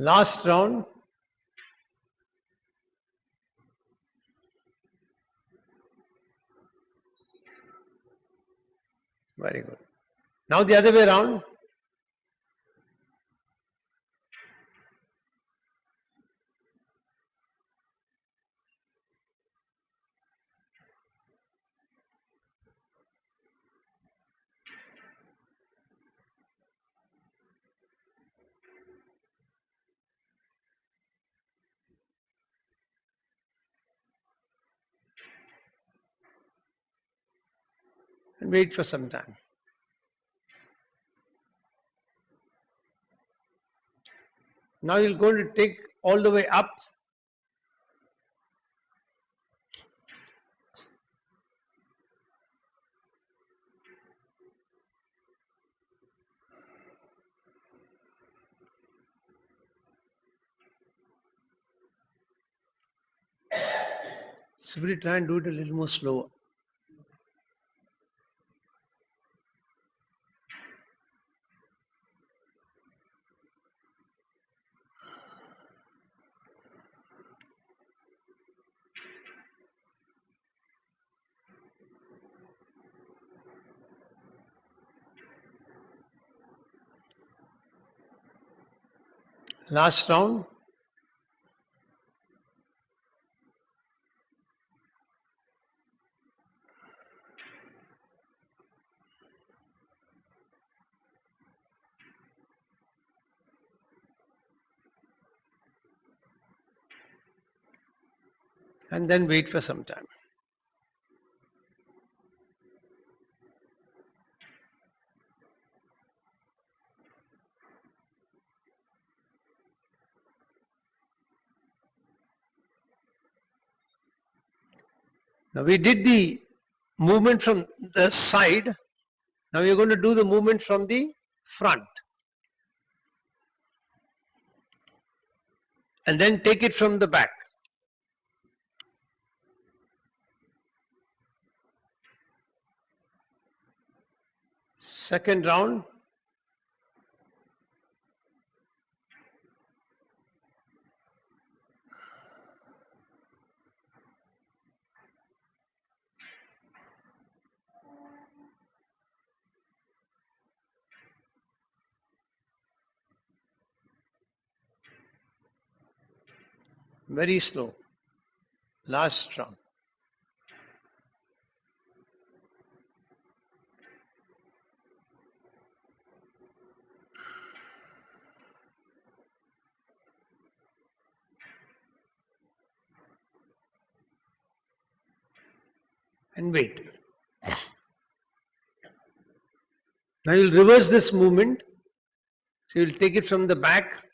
Last round. Very good. Now the other way around. And wait for some time. Now you're going to take all the way up. So we try and do it a little more slower. Last round. And then wait for some time. Now we did the movement from the side. Now we are going to do the movement from the front. and then take it from the back. Second round. Very slow. Last round. And wait. Now you'll reverse this movement. So you'll take it from the back.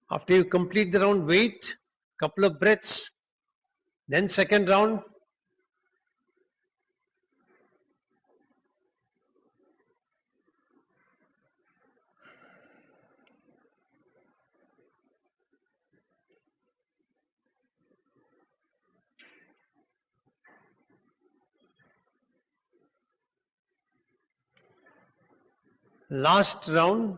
After you complete the round, wait, couple of breaths. Then second round. Last round.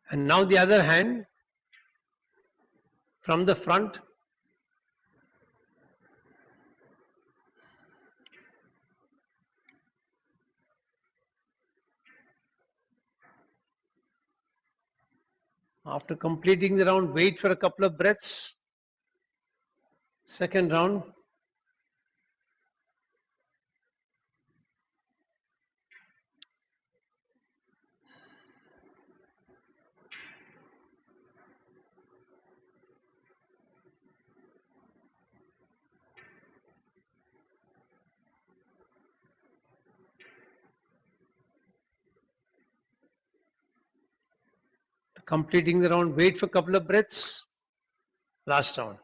And now the other hand from the front. After completing the round, wait for a couple of breaths. Second round. Completing the round, wait for a couple of breaths. Last round.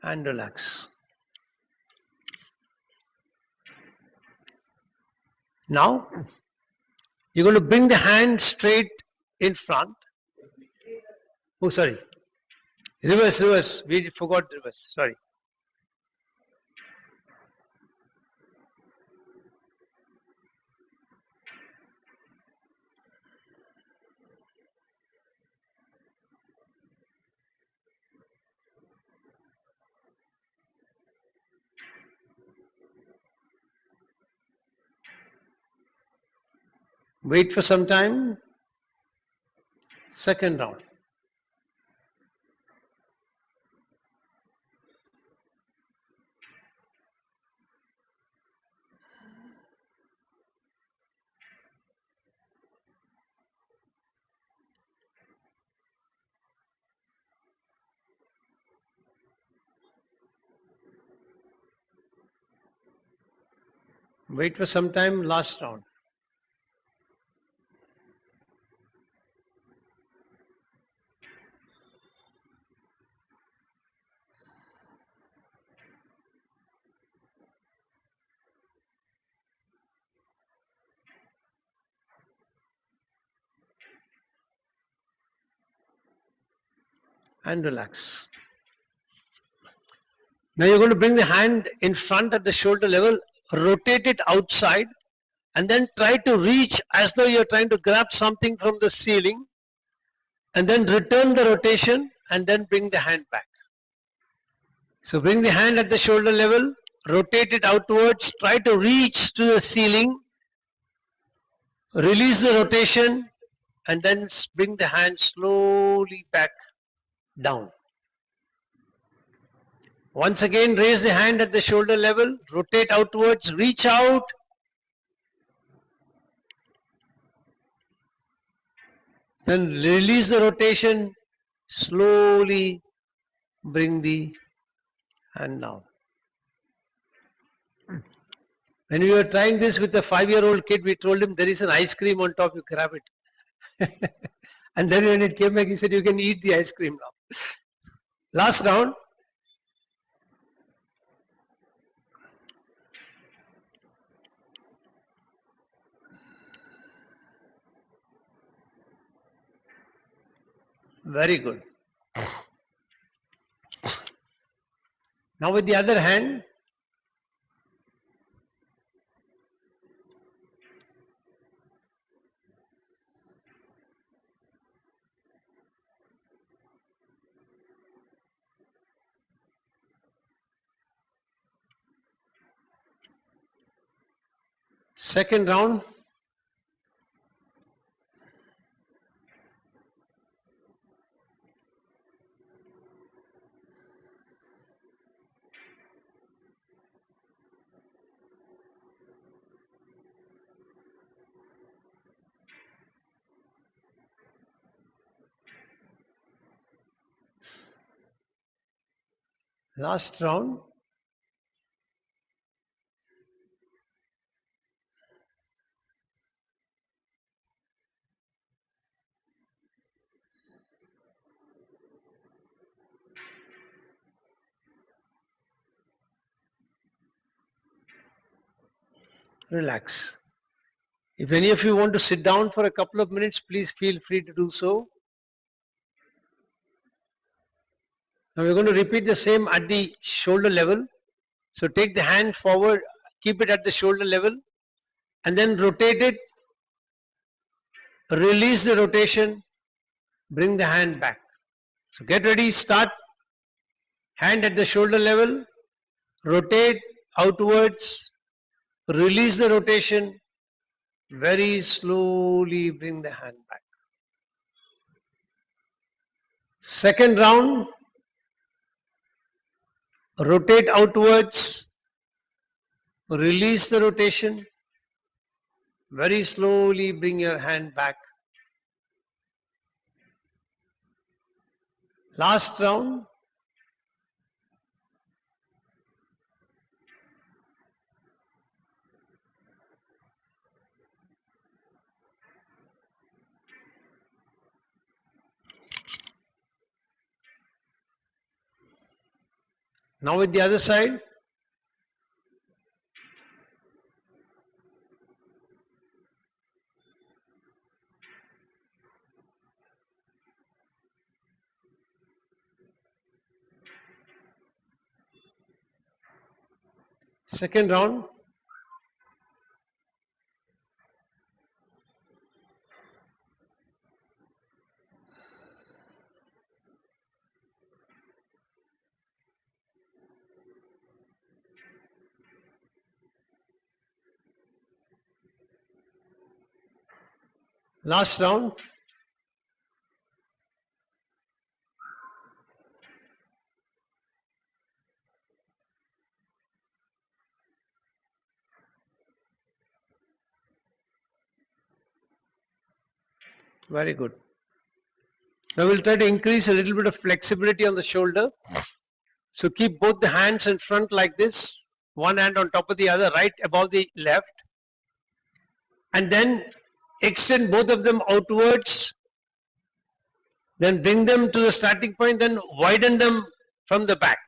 And relax. Now, you're going to bring the hand straight in front. Oh, sorry. Reverse, reverse. We forgot reverse. Sorry. Wait for some time. Second round. Wait for some time. Last round. And relax. Now you're going to bring the hand in front at the shoulder level, rotate it outside, and then try to reach as though you're trying to grab something from the ceiling, and then return the rotation and then bring the hand back. So bring the hand at the shoulder level, rotate it outwards, try to reach to the ceiling, release the rotation, and then bring the hand slowly back down. Once again, raise the hand at the shoulder level, rotate outwards, reach out, then release the rotation, slowly bring the hand down. When we were trying this with a 5-year-old kid, we told him there is an ice cream on top, you grab it. And then when it came back, he said, you can eat the ice cream now. Last round. Very good. Now with the other hand, second round. Last round. Relax. If any of you want to sit down for a couple of minutes, please feel free to do so. Now we're going to repeat the same at the shoulder level. So take the hand forward, keep it at the shoulder level, and then rotate it, release the rotation, bring the hand back. So get ready, start. Hand at the shoulder level, rotate outwards, release the rotation, very slowly bring the hand back. Second round, rotate outwards, release the rotation, very slowly bring your hand back. Last round, now with the other side. Second round, last round. Very good. Now we'll try to increase a little bit of flexibility on the shoulder. So keep both the hands in front like this, one hand on top of the other, right above the left. And then extend both of them outwards. Then bring them to the starting point, then widen them from the back.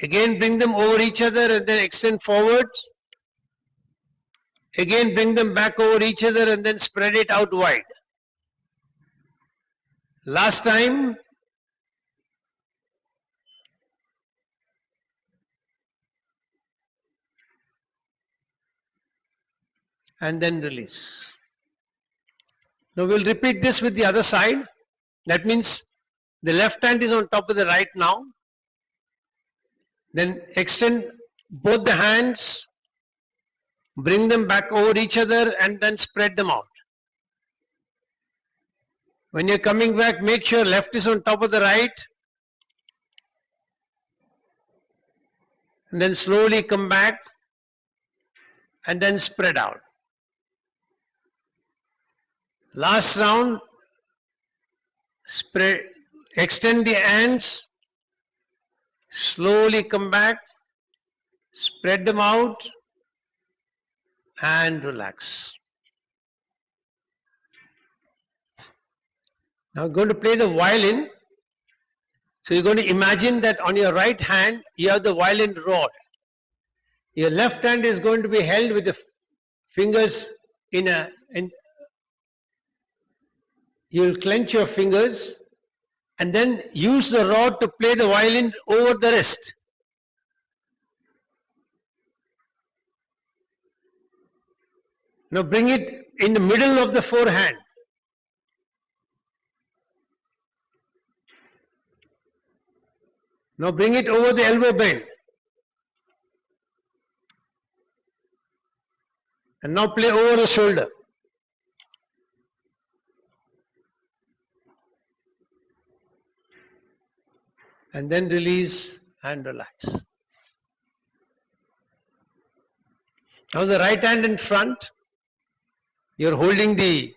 Again bring them over each other and then extend forwards. Again bring them back over each other and then spread it out wide. Last time. And then release. Now we'll repeat this with the other side. That means the left hand is on top of the right now. Then extend both the hands, bring them back over each other and then spread them out. When you're coming back, make sure left is on top of the right. And then slowly come back and then spread out. Last round, spread, extend the hands, slowly come back, spread them out and relax. Now I'm going to play the violin. So you're going to imagine that on your right hand, you have the violin rod. Your left hand is going to be held with the fingers you'll clench your fingers and then use the rod to play the violin over the wrist. Now bring it in the middle of the forehand. Now bring it over the elbow bend. And now play over the shoulder. And then release and relax. Now the right hand in front. You're holding the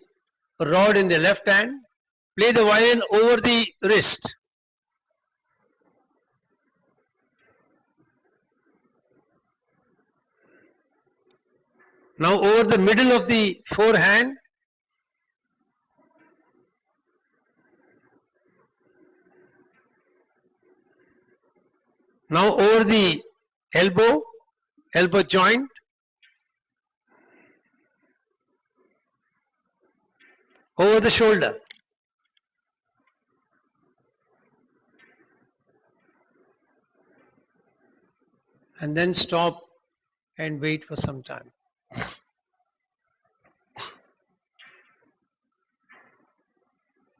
rod in the left hand. Play the violin over the wrist. Now over the middle of the forehand. Now over the elbow joint. Over the shoulder. And then stop and wait for some time.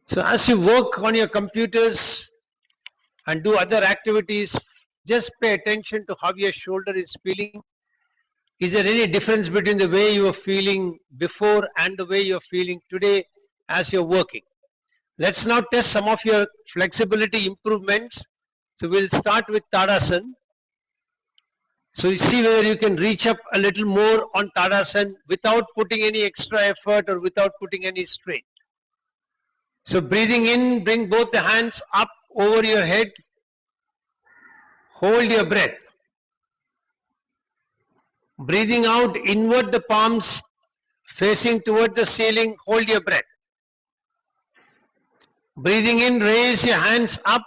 So as you work on your computers and do other activities, just pay attention to how your shoulder is feeling. Is there any difference between the way you were feeling before and the way you're feeling today as you're working? Let's now test some of your flexibility improvements. So we'll start with Tadasana. So you see whether you can reach up a little more on Tadasana without putting any extra effort or without putting any strain. So breathing in, bring both the hands up over your head. Hold your breath. Breathing out, invert the palms facing toward the ceiling. Hold your breath. Breathing in, raise your hands up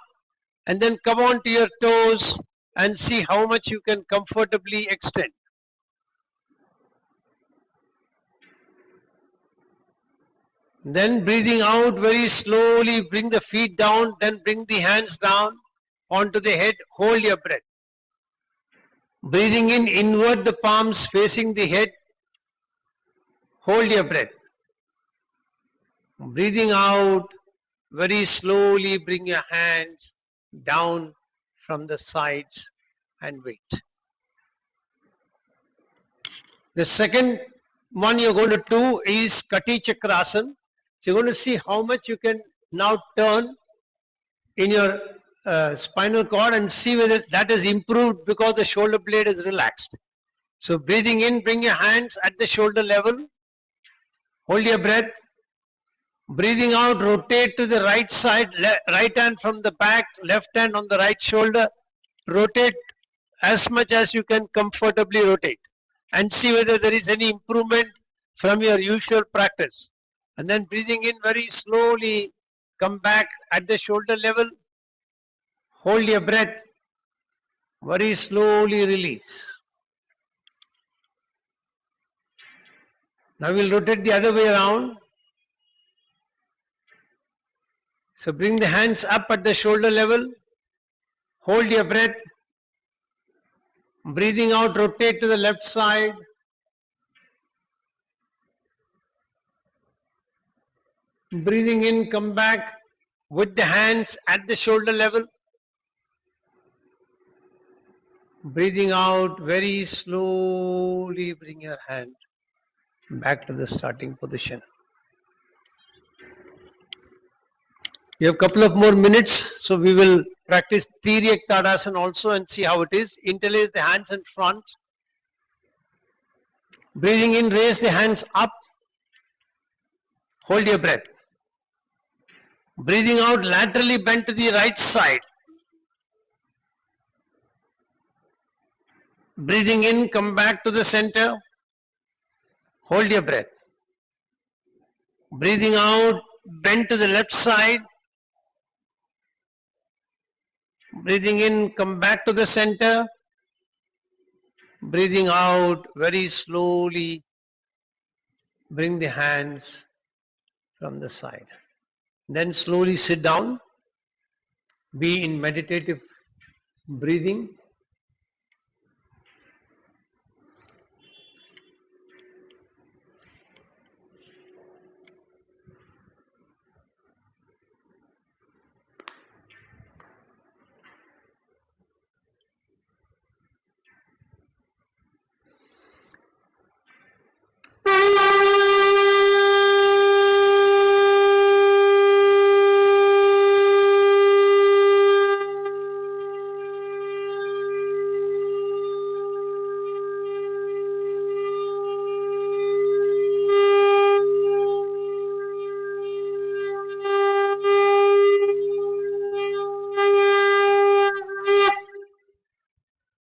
and then come on to your toes and see how much you can comfortably extend. Then breathing out very slowly, bring the feet down, then bring the hands down onto the head, hold your breath. Breathing in, invert the palms facing the head, hold your breath. Breathing out, very slowly bring your hands down from the sides and wait. The second one you're going to do is Kati Chakrasana. So you're going to see how much you can now turn in your spinal cord and see whether that has improved because the shoulder blade is relaxed. So breathing in, bring your hands at the shoulder level. Hold your breath. Breathing out, rotate to the right side, right hand from the back, left hand on the right shoulder. Rotate as much as you can comfortably rotate and see whether there is any improvement from your usual practice. And then breathing in very slowly, come back at the shoulder level. Hold your breath. Very slowly release. Now we'll rotate the other way around. So bring the hands up at the shoulder level. Hold your breath. Breathing out, rotate to the left side. Breathing in, come back with the hands at the shoulder level. Breathing out very slowly, bring your hand back to the starting position. We have a couple of more minutes, so we will practice Tiryak Tadasana also and see how it is. Interlace the hands in front. Breathing in, raise the hands up. Hold your breath. Breathing out, laterally bend to the right side. Breathing in, come back to the center. Hold your breath. Breathing out, bend to the left side. Breathing in, come back to the center. Breathing out, very slowly, bring the hands from the side. Then slowly sit down. Be in meditative breathing.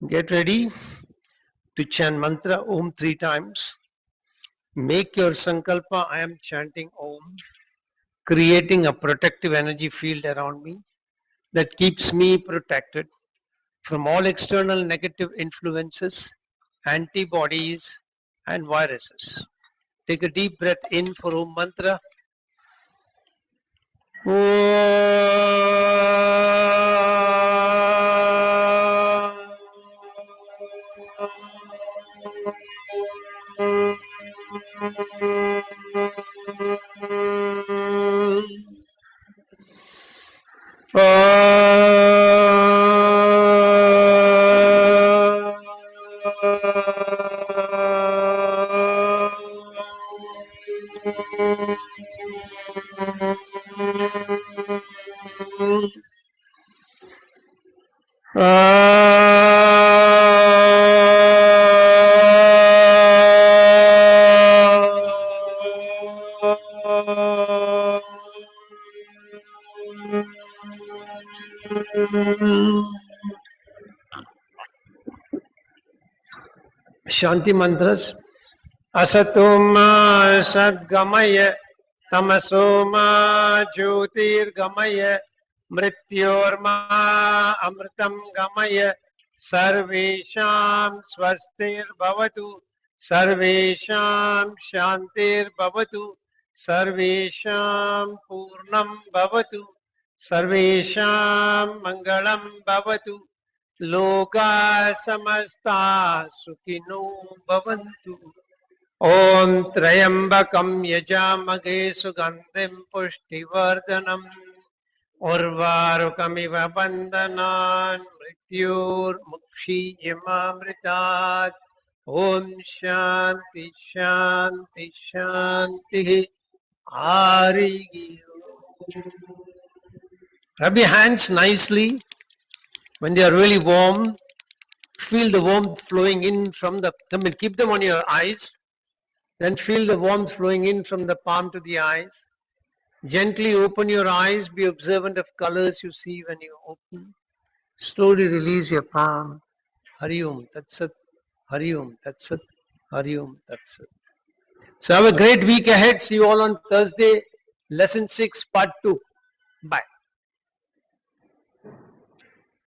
Get ready to chant mantra Om 3 times. Make your sankalpa, I am chanting Om, creating a protective energy field around me that keeps me protected from all external negative influences, antibodies, and viruses. Take a deep breath in for Om mantra. Shanti mantras. Asatoma sadgamaya tamasoma jyotirgamaya mrityorma amritam gamaya sarvesham swastir bhavatu sarvesham shantir bhavatu sarvesham purnam bhavatu sarvesham mangalam bhavatu loka samasta sukhino bhavantu. Om Trayambakam Yajamage Sugandhim Pushtivardanam Urvarukamiva Bandhanan Mrityur Mukshi Yamamritat. Om Shanti Shanti Shanti Hari. Rub your hands nicely when they are really warm. Feel the warmth flowing in from the, keep them on your eyes. Then feel the warmth flowing in from the palm to the eyes. Gently open your eyes. Be observant of colors you see when you open. Slowly release your palm. Hari Om Tat Sat. Hari Om Tat Sat. Hari Om Tat Sat. So have a great week ahead. See you all on Thursday. Lesson 6, part 2. Bye.